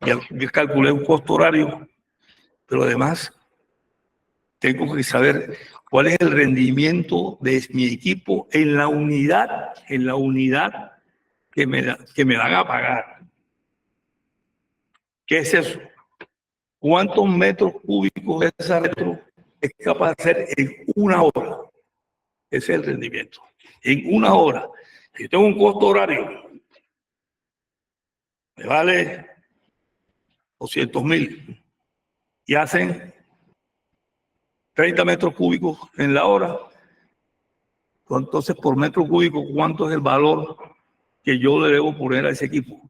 ya calculé un costo horario, pero además tengo que saber cuál es el rendimiento de mi equipo en la unidad que me dan a pagar. ¿Qué es eso? ¿Cuántos metros cúbicos de esa retro es capaz de hacer en una hora? Ese es el rendimiento. En una hora. Si yo tengo un costo horario, me vale 200.000 y hacen 30 metros cúbicos en la hora. Entonces, por metro cúbico, ¿cuánto es el valor que yo le debo poner a ese equipo?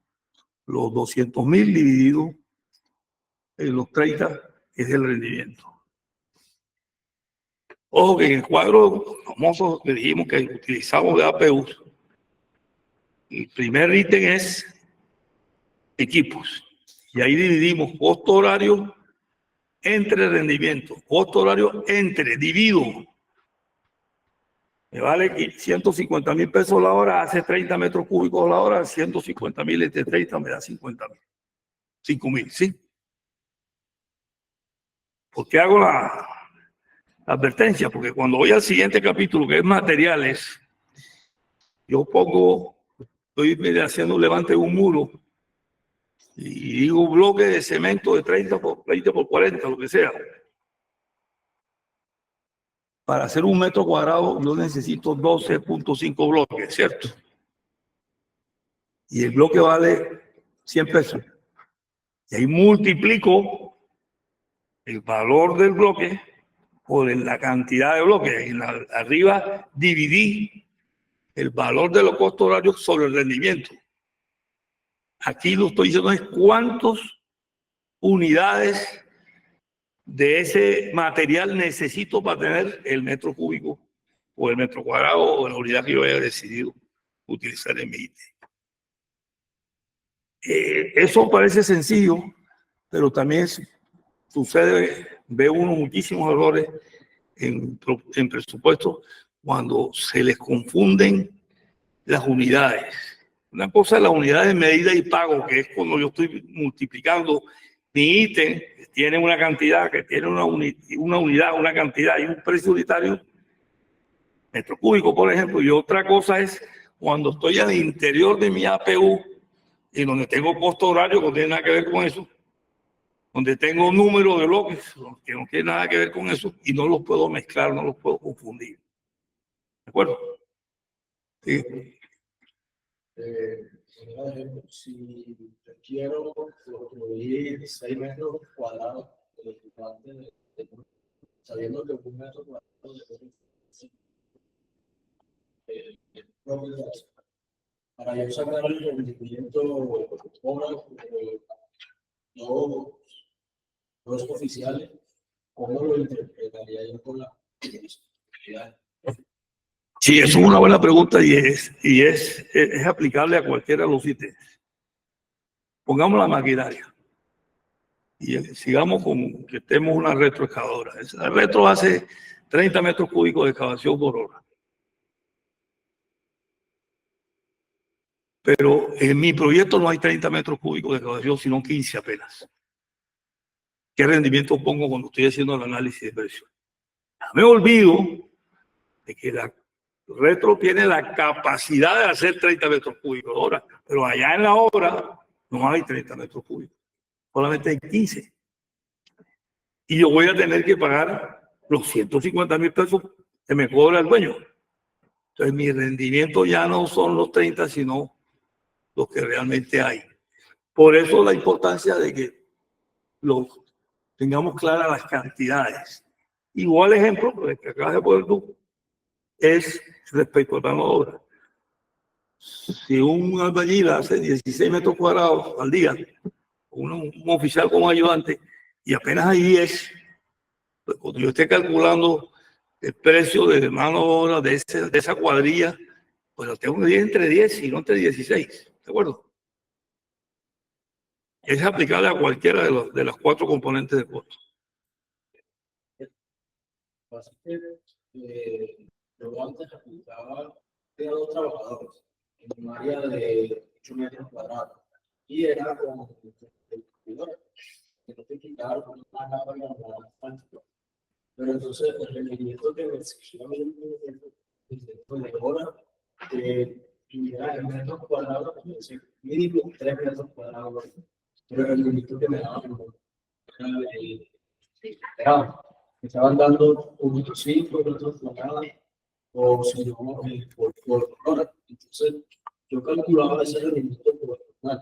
Los 200.000 dividido en los 30 es el rendimiento. Ojo que en el cuadro famoso que dijimos que utilizamos de APUs, el primer ítem es equipos. Y ahí dividimos costo horario entre rendimiento. Costo horario entre, divido. Me vale 150.000 pesos la hora, hace 30 metros cúbicos la hora, 150.000 entre 30 me da 50.000. 5.000, ¿sí? ¿Por qué hago la advertencia? Porque cuando voy al siguiente capítulo, que es materiales, yo estoy haciendo un levante de un muro y digo un bloque de cemento de 30 por 20 por 40, lo que sea. Para hacer un metro cuadrado yo necesito 12.5 bloques, ¿cierto? Y el bloque vale 100 pesos. Y ahí multiplico el valor del bloque por la cantidad de bloques. Arriba dividí el valor de los costos horarios sobre el rendimiento. Aquí lo estoy diciendo es cuántas unidades de ese material necesito para tener el metro cúbico o el metro cuadrado o la unidad que yo haya decidido utilizar en mi ítem. Eso parece sencillo, pero también sucede, ve uno muchísimos errores en presupuesto cuando se les confunden las unidades. Una cosa es la unidad de medida y pago, que es cuando yo estoy multiplicando mi ítem, que tiene una cantidad, que tiene una unidad, una cantidad y un precio unitario, metro cúbico, por ejemplo. Y otra cosa es cuando estoy al interior de mi APU y donde tengo costo horario, que no tiene nada que ver con eso, donde tengo un número de bloques que no tiene nada que ver con eso y no los puedo mezclar, no los puedo confundir. ¿De acuerdo? Sí. Si quiero construir 6 metros cuadrados sabiendo que 1 metro cuadrado para yo sacar el rendimiento hora, los oficiales, ¿cómo lo interpretaría yo con la posibilidad? Sí, eso es una buena pregunta y es aplicable a cualquiera de los ítems. Pongamos la maquinaria y sigamos con que tenemos una retroexcavadora. La retro hace 30 metros cúbicos de excavación por hora. Pero en mi proyecto no hay 30 metros cúbicos de excavación, sino 15 apenas. ¿Qué rendimiento pongo cuando estoy haciendo el análisis de presión? Me olvido de que la retro tiene la capacidad de hacer 30 metros cúbicos de hora, pero allá en la obra no hay 30 metros cúbicos, solamente hay 15. Y yo voy a tener que pagar los 150.000 pesos que me cobra el dueño. Entonces mi rendimiento ya no son los 30, sino los que realmente hay. Por eso la importancia de que tengamos claras las cantidades. Igual ejemplo, el que acabas de poner tú, es respecto a la obra. Si un albañil hace 16 metros cuadrados al día, un oficial como ayudante, y apenas hay 10, pues cuando yo esté calculando el precio de mano de obra de esa cuadrilla, pues lo tengo que ir entre 10 y no entre 16, ¿de acuerdo? Es aplicable a cualquiera de las 4 componentes de costo. Yo antes aplicaba a 2 trabajadores en un área de 8 metros cuadrados y era con el distribuidor que no te quitaba con una capa de la. Pero entonces el rendimiento que me exigía de hora tuviera en metros cuadrados, mínimo 3 metros cuadrados, pero el rendimiento que me daban me estaban dando 1.5 metros cuadrados o si no por hora. Entonces yo calculaba ese rendimiento por hora.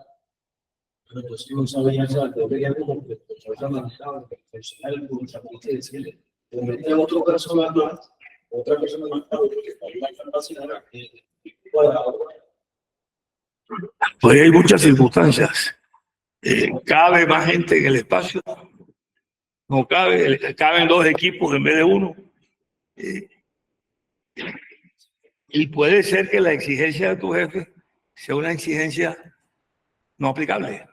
Pero entonces no sabía, yo quería como que de esa manera personal, que decirle, o meter a otra persona más, porque hay una capacidad cuadrado. Pues hay muchas circunstancias. Cabe más gente en el espacio, no caben 2 equipos en vez de 1. Eh, y puede ser que la exigencia de tu jefe sea una exigencia no aplicable.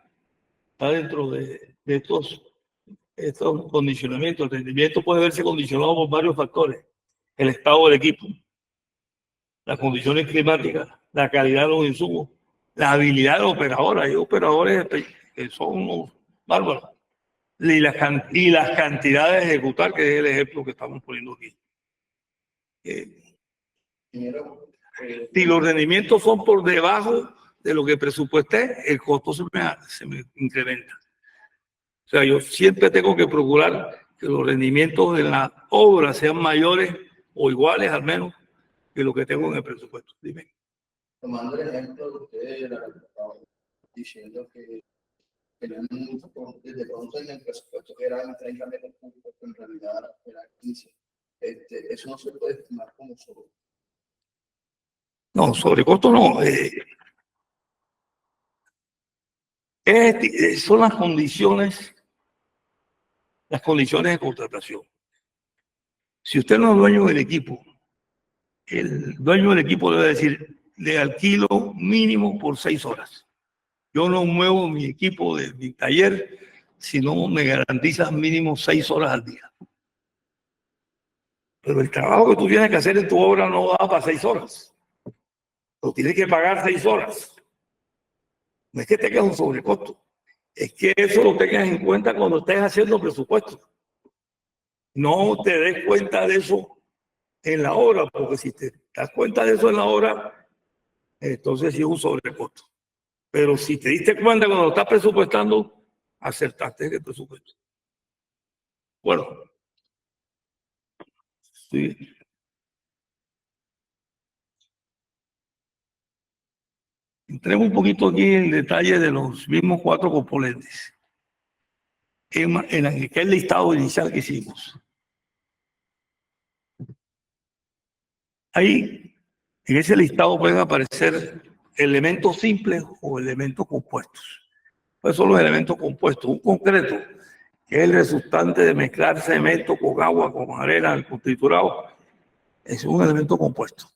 Está dentro de estos condicionamientos. El rendimiento puede verse condicionado por varios factores. El estado del equipo, las condiciones climáticas, la calidad de los insumos, la habilidad de los operadores. Hay operadores que son unos bárbaros. Y las cantidades de ejecutar, que es el ejemplo que estamos poniendo aquí. Si los rendimientos son por debajo de lo que presupuesté, el costo se me incrementa. O sea, yo siempre tengo que procurar que los rendimientos de la obra sean mayores o iguales al menos que lo que tengo en el presupuesto. Dime. Tomando el ejemplo de ustedes, diciendo que desde pronto en el presupuesto que eran 30 metros cúbicos, en realidad eran 15. Eso no se puede estimar como sobre. No, sobrecosto no. Son las condiciones de contratación. Si usted no es dueño del equipo, el dueño del equipo debe decir, le alquilo mínimo por 6 horas. Yo no muevo mi equipo de mi taller si no me garantiza mínimo 6 horas al día. Pero el trabajo que tú tienes que hacer en tu obra no da para 6 horas. Lo tienes que pagar 6 horas. No es que tengas un sobrecosto. Es que eso lo tengas en cuenta cuando estés haciendo presupuesto. No te des cuenta de eso en la obra, porque si te das cuenta de eso en la obra, entonces sí es un sobrecosto. Pero si te diste cuenta cuando estás presupuestando, acertaste el presupuesto. Bueno, sí. Entremos un poquito aquí en detalle de los mismos 4 componentes. En aquel listado inicial que hicimos. Ahí, en ese listado pueden aparecer elementos simples o elementos compuestos. ¿Cuáles son los elementos compuestos? Un concreto, que es el resultante de mezclar cemento con agua, con arena, con triturado, es un elemento compuesto.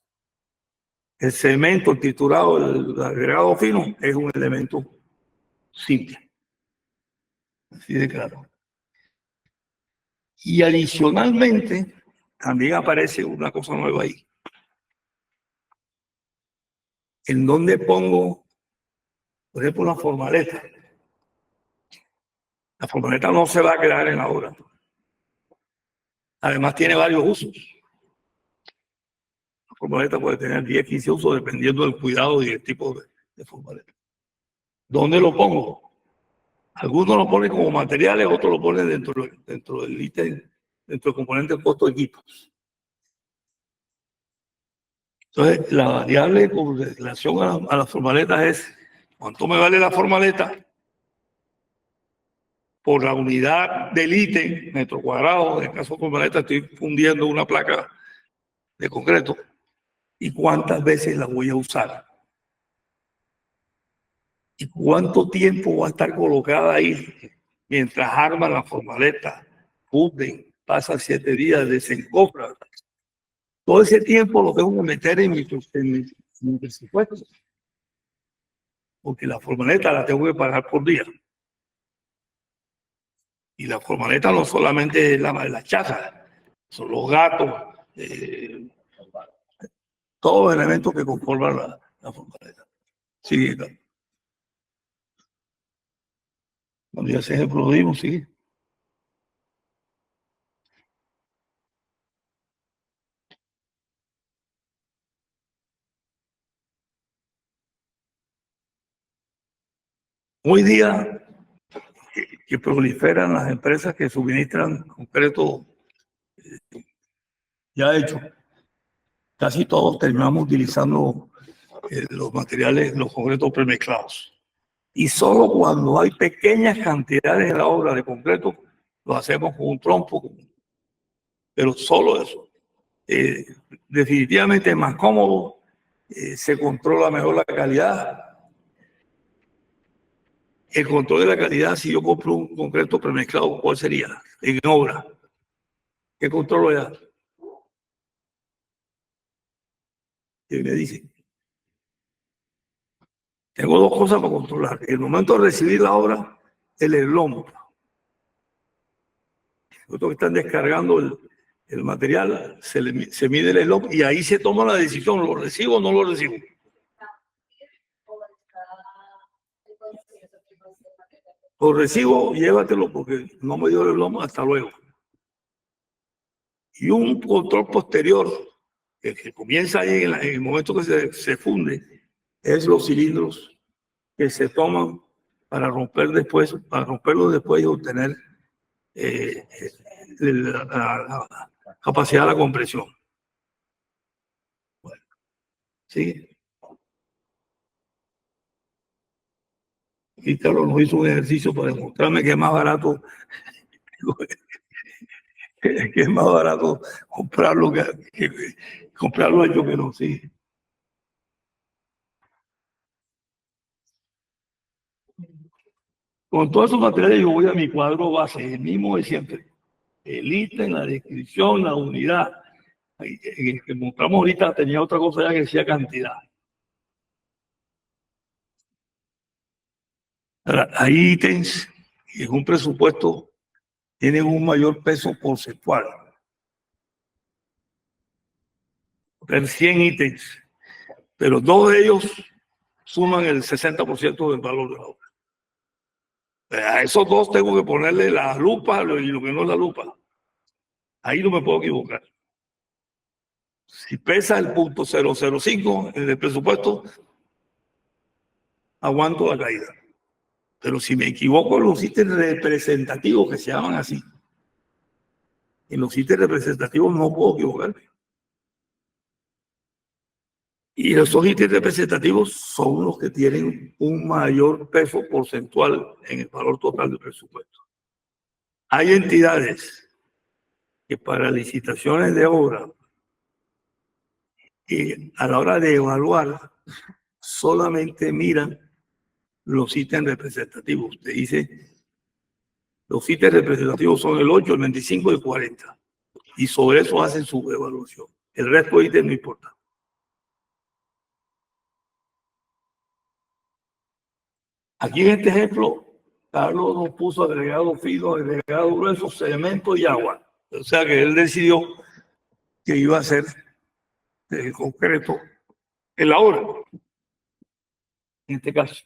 El cemento, el triturado, el agregado fino, es un elemento simple. Así de claro. Y adicionalmente, también aparece una cosa nueva ahí. En donde pongo, por ejemplo, una formaleta. La formaleta no se va a quedar en la obra. Además, tiene varios usos. La formaleta puede tener 10, 15 usos dependiendo del cuidado y el tipo de formaleta. ¿Dónde lo pongo? Algunos lo ponen como materiales, otros lo ponen dentro del ítem, dentro del componente costo de equipos. Entonces, la variable con relación a las formaletas es cuánto me vale la formaleta por la unidad del ítem, metro cuadrado. En el caso de formaleta, estoy fundiendo una placa de concreto y cuántas veces la voy a usar. ¿Y cuánto tiempo va a estar colocada ahí mientras arman la formaleta, funden, pasan 7 días, desencofran? Todo ese tiempo lo tengo que meter en mi presupuesto, porque la formaleta la tengo que pagar por día. Y la formaleta no solamente es la chaza, son los gatos, todos los elementos que conforman la formaleta. Sigue, Carlos. Cuando ya ese ejemplo lo dimos, sigue. Hoy día que proliferan las empresas que suministran concreto ya hecho, casi todos terminamos utilizando los materiales, los concretos premezclados. Y solo cuando hay pequeñas cantidades en la obra de concreto, lo hacemos con un trompo, pero solo eso. Definitivamente es más cómodo, se controla mejor la calidad. El control de la calidad, si yo compro un concreto premezclado, ¿cuál sería? En obra. ¿Qué controlo ya? Y me dice, tengo dos cosas para controlar. En el momento de recibir la obra, el eslom. Nosotros que están descargando el material, se mide el eslom y ahí se toma la decisión, ¿lo recibo o no lo recibo? Lo recibo, llévatelo porque no me dio el eslom, hasta luego. Y un control posterior, que comienza ahí en el momento que se funde, es los cilindros que se toman para romperlos después y obtener la capacidad de la compresión. Bueno, sí. Y Carlos nos hizo un ejercicio para demostrarme que es más barato, que es más barato comprarlo que comprarlo hecho que no, sí. Con todos esos materiales yo voy a mi cuadro base, el mismo de siempre. El ítem, la descripción, la unidad. En el que mostramos ahorita tenía otra cosa ya que decía cantidad. Ahora, hay ítems que en un presupuesto tienen un mayor peso porcentual. Ver 100 ítems, pero dos de ellos suman el 60% del valor de la obra. A esos dos tengo que ponerle la lupa y lo que no es la lupa. Ahí no me puedo equivocar. Si pesa el punto 005 en el presupuesto, aguanto la caída. Pero si me equivoco en los ítems representativos, que se llaman así, en los ítems representativos no puedo equivocarme. Y esos ítems representativos son los que tienen un mayor peso porcentual en el valor total del presupuesto. Hay entidades que para licitaciones de obra y a la hora de evaluar solamente miran los ítems representativos. Usted dice, los ítems representativos son el 8, el 25 y el 40. Y sobre eso hacen su evaluación. El resto de ítems no importa. Aquí en este ejemplo, Carlos nos puso agregado fino, agregado grueso, cemento y agua. O sea que él decidió que iba a hacer concreto en la obra, en este caso.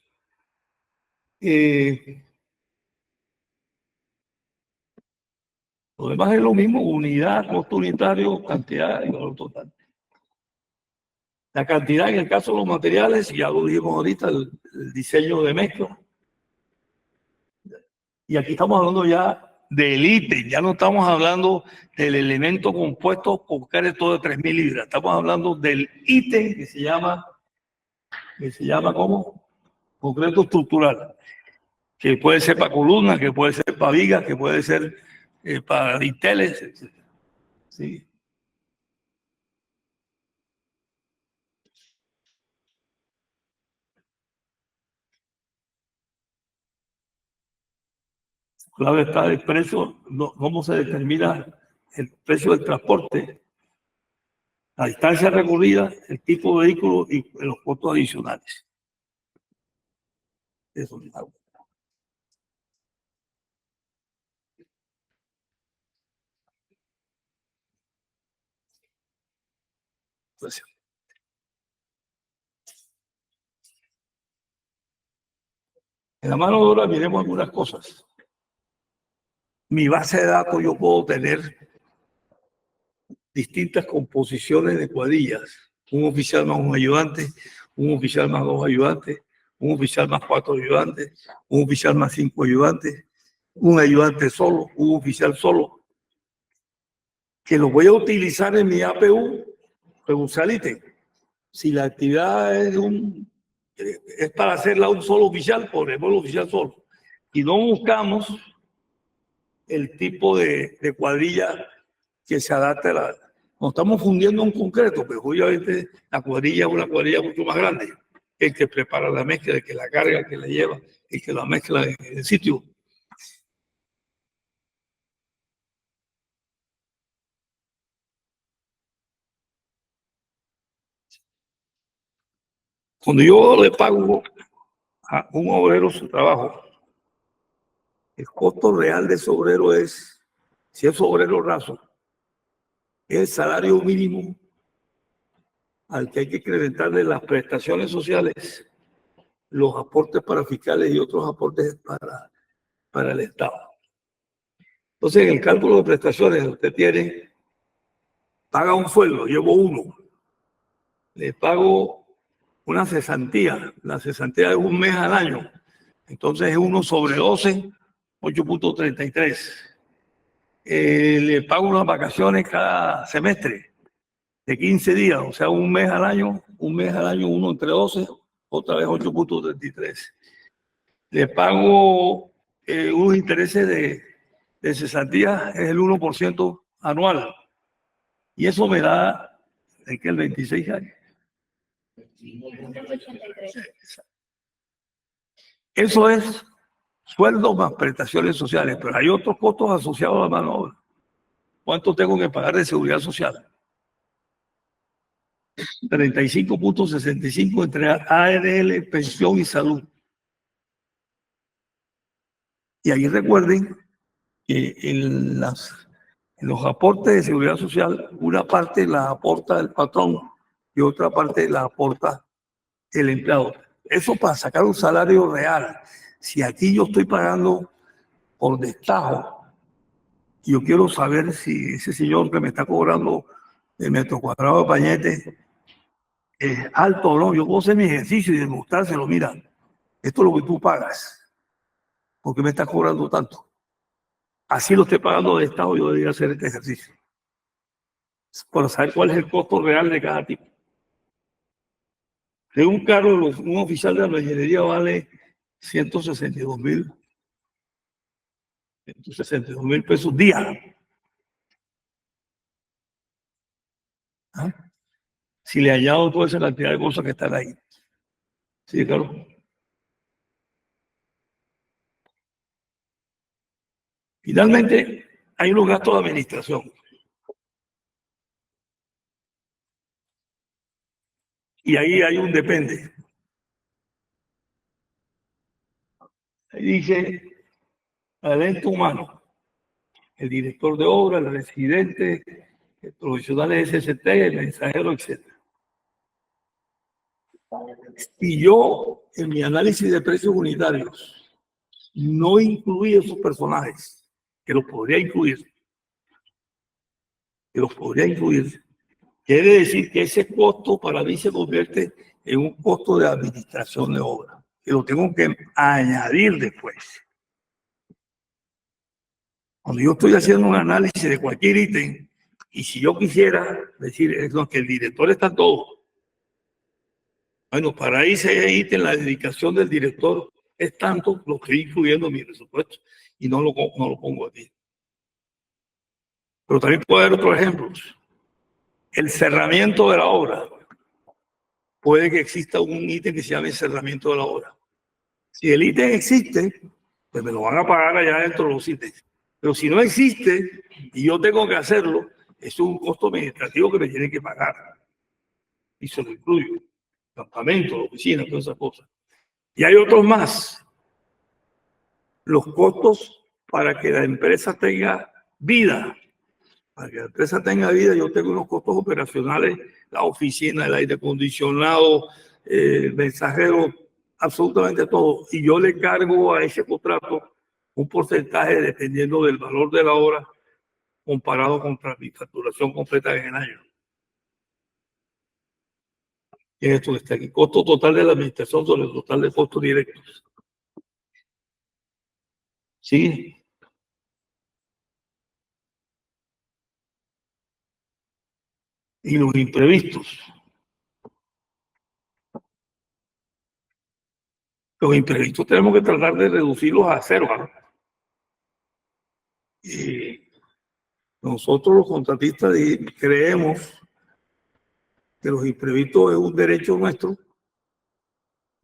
Lo demás es lo mismo, unidad, costo unitario, cantidad y valor total. La cantidad en el caso de los materiales, ya lo dijimos ahorita, el diseño de mezcla. Y aquí estamos hablando ya del ítem, ya no estamos hablando del elemento compuesto concreto de 3.000 libras, estamos hablando del ítem que se llama ¿cómo? Concreto estructural, que puede ser para columnas, que puede ser para vigas, que puede ser para dinteles, etc. ¿Sí? Clave está el precio, cómo se determina el precio del transporte, la distancia recorrida, el tipo de vehículo y los costos adicionales. Eso es algo. Entonces, en la mano de obra miremos algunas cosas. Mi base de datos yo puedo tener distintas composiciones de cuadrillas. Un oficial más un ayudante, un oficial más dos ayudantes, un oficial más cuatro ayudantes, un oficial más cinco ayudantes, un ayudante solo, un oficial solo, que lo voy a utilizar en mi APU, ítem. Si la actividad es para hacerla un solo oficial, ponemos el oficial solo. Y no buscamos el tipo de cuadrilla que se adapte a la... Nos estamos fundiendo un concreto, pero obviamente la cuadrilla es una cuadrilla mucho más grande. El que prepara la mezcla, el que la carga, el que la lleva, el que la mezcla en el sitio. Cuando yo le pago a un obrero su trabajo, el costo real de ese obrero es, si es obrero raso, es el salario mínimo al que hay que incrementarle las prestaciones sociales, los aportes para fiscales y otros aportes para el Estado. Entonces, en el cálculo de prestaciones, usted tiene, paga un sueldo, llevo uno, le pago una cesantía, la cesantía es un mes al año, entonces es 1 sobre 12, 8.33. Le pago unas vacaciones cada semestre de 15 días, o sea, un mes al año, 1 entre 12, otra vez 8.33. Le pago unos intereses de cesantía, es el 1% anual, y eso me da, ¿en qué? El 26 años. Eso es sueldo más prestaciones sociales, pero hay otros costos asociados a la mano de obra. ¿Cuánto tengo que pagar de seguridad social? 35.65 entre ARL, pensión y salud. Y ahí recuerden que en los aportes de seguridad social, una parte la aporta el patrón y otra parte la aporta el empleado. Eso para sacar un salario real. Si aquí yo estoy pagando por destajo, yo quiero saber si ese señor que me está cobrando el metro cuadrado de pañete es alto o no. Yo puedo hacer mi ejercicio y demostrárselo. Mira, esto es lo que tú pagas. ¿Por qué me estás cobrando tanto? Así lo estoy pagando de Estado, yo debería hacer este ejercicio. Para saber cuál es el costo real de cada tipo. De un carro, un oficial de la ingeniería vale 162.000 pesos día. ¿Ah? Si le añado toda esa cantidad de cosas que están ahí. Sí, claro. Finalmente, hay unos gastos de administración. Y ahí hay un depende. Ahí dice talento humano, el director de obra, el residente, el profesional de SST, el mensajero, etc. Y yo, en mi análisis de precios unitarios, no incluí esos personajes, que los podría incluir. Quiere decir que ese costo para mí se convierte en un costo de administración de obra, que lo tengo que añadir después. Cuando yo estoy haciendo un análisis de cualquier ítem, y si yo quisiera decir que el director está todo, bueno, para ese ítem la dedicación del director es tanto, lo estoy incluyendo en mi presupuesto y no lo pongo aquí. Pero también puede haber otros ejemplos. El cerramiento de la obra. Puede que exista un ítem que se llame cerramiento de la obra. Si el ítem existe, pues me lo van a pagar allá dentro de los ítems. Pero si no existe y yo tengo que hacerlo, es un costo administrativo que me tienen que pagar. Y se lo incluyo. Campamento, oficina, todas esas cosas. Y hay otros más. Los costos para que la empresa tenga vida. Para que la empresa tenga vida, yo tengo unos costos operacionales, la oficina, el aire acondicionado, el mensajero, absolutamente todo. Y yo le cargo a ese contrato un porcentaje dependiendo del valor de la obra comparado contra mi facturación completa en el año. Y esto que está aquí, costo total de la administración sobre el total de costos directos. ¿Sí? Y los imprevistos. Los imprevistos tenemos que tratar de reducirlos a cero. ¿No? Y nosotros los contratistas creemos que los imprevistos es un derecho nuestro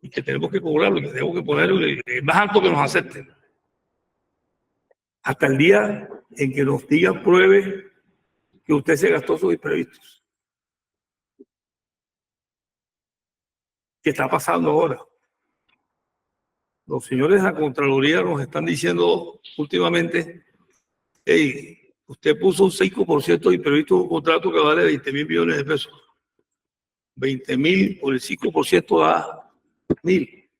y que tenemos que cobrarlo, que tenemos que ponerlo más alto que nos acepten. Hasta el día en que nos digan, pruebe que usted se gastó sus imprevistos. ¿Qué está pasando ahora? Los señores de la Contraloría nos están diciendo últimamente, hey, usted puso un 5% y previsto un contrato que vale 20.000 millones de pesos. 20.000 por el 5% da 1.000.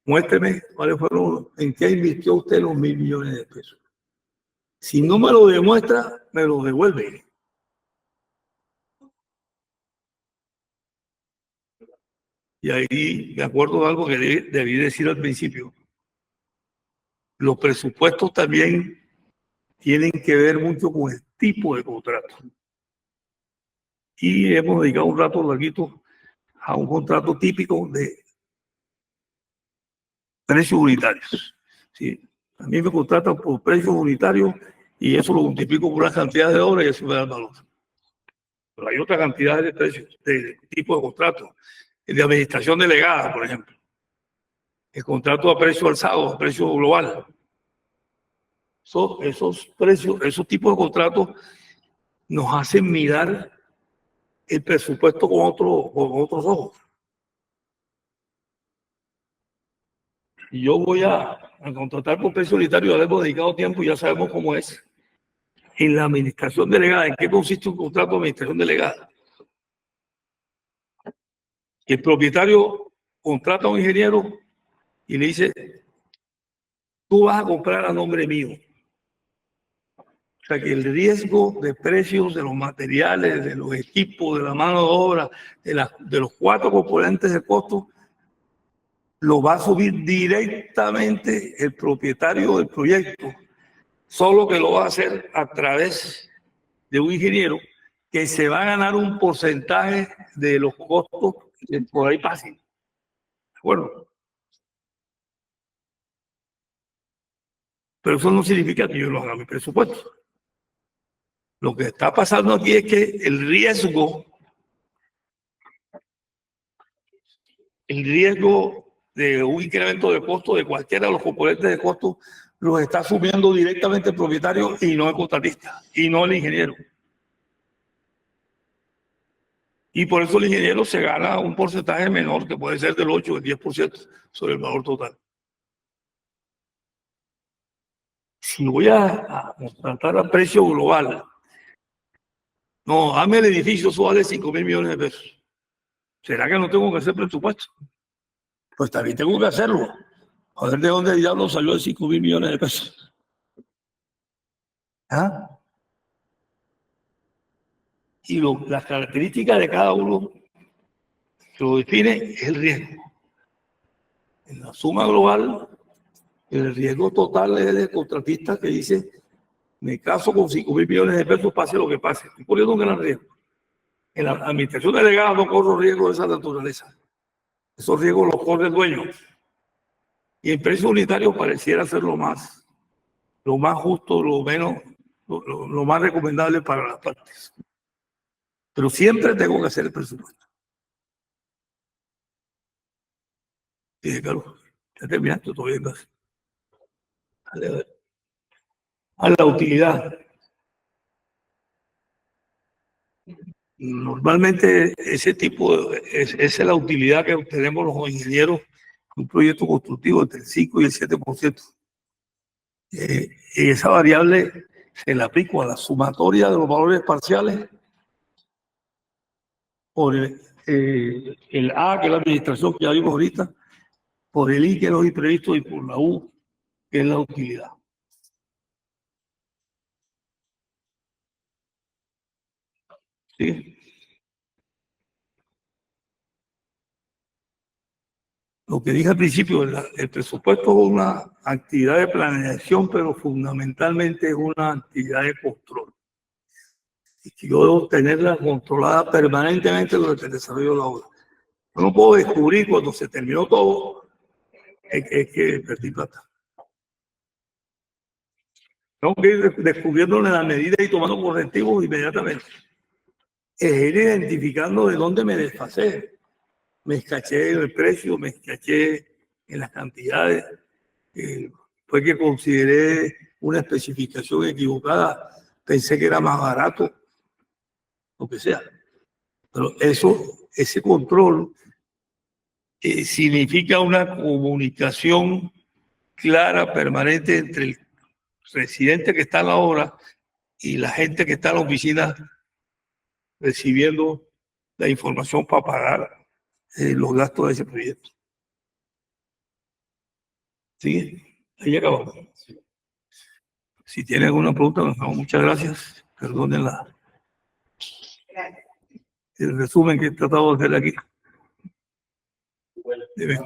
Muéstreme cuáles fueron, en qué invirtió usted los 1.000 millones de pesos. Si no me lo demuestra, me lo devuelve. Y ahí me acuerdo de algo que debí decir al principio. Los presupuestos también tienen que ver mucho con el tipo de contrato. Y hemos dedicado un rato larguito a un contrato típico de precios unitarios. ¿Sí? A mí me contratan por precios unitarios y eso lo multiplico por una cantidad de horas y eso me da el valor. Pero hay otra cantidad de precios, de tipo de contratos, de administración delegada, por ejemplo. El contrato a precio alzado, a precio global. Esos precios, esos tipos de contratos nos hacen mirar el presupuesto con otros ojos. Y yo voy a contratar por precio unitario, ya le hemos dedicado tiempo y ya sabemos cómo es. En la administración delegada, ¿en qué consiste un contrato de administración delegada? El propietario contrata a un ingeniero y le dice, tú vas a comprar a nombre mío. O sea que el riesgo de precios de los materiales, de los equipos, de la mano de obra, de los 4 componentes de costo, lo va a subir directamente el propietario del proyecto, solo que lo va a hacer a través de un ingeniero que se va a ganar un porcentaje de los costos que por ahí pasen. ¿De acuerdo? Pero eso no significa que yo lo haga mi presupuesto. Lo que está pasando aquí es que el riesgo de un incremento de costo de cualquiera de los componentes de costo los está asumiendo directamente el propietario y no el contratista, y no el ingeniero. Y por eso el ingeniero se gana un porcentaje menor, que puede ser del 8 o del 10% sobre el valor total. Si voy a contratar a precio global, no, dame el edificio, eso vale 5.000 millones de pesos. ¿Será que no tengo que hacer presupuesto? Pues también tengo que hacerlo. A ver de dónde diablo salió de 5.000 millones de pesos. ¿Ah? Y las características de cada uno que lo define es el riesgo. En la suma global, el riesgo total es del contratista que dice, me caso con 5.000 millones de pesos, pase lo que pase. Estoy poniendo un gran riesgo. En la administración delegada no corro riesgos de esa naturaleza. Esos riesgos los corre el dueño. Y el precio unitario pareciera ser lo más justo, lo más recomendable para las partes. Pero siempre tengo que hacer el presupuesto. Dije, Carlos, ya terminaste, todavía casi. A la utilidad. Normalmente esa es la utilidad que obtenemos los ingenieros en un proyecto constructivo entre el 5 y el 7%. Y esa variable se la aplico a la sumatoria de los valores parciales por el A, que es la administración que ya vimos ahorita, por el I, que es los imprevistos, y por la U, que es la utilidad. ¿Sí? Lo que dije al principio, el presupuesto es una actividad de planeación, pero fundamentalmente es una actividad de control. Y que yo debo tenerla controlada permanentemente durante el desarrollo de la obra. Yo no puedo descubrir cuando se terminó todo, es que perdí plata. Tengo que ir descubriéndolo en la medida y tomando correctivos inmediatamente. Es ir identificando de dónde me desfasé. Me escaché en el precio, me escaché en las cantidades. Fue que consideré una especificación equivocada. Pensé que era más barato, lo que sea. Pero ese control significa una comunicación clara, permanente entre el residente que está en la obra y la gente que está en la oficina recibiendo la información para pagar los gastos de ese proyecto. ¿Sí? Ahí acabamos. Si tienen alguna pregunta, muchas gracias. Perdonen el resumen que he tratado de hacer aquí. Dime.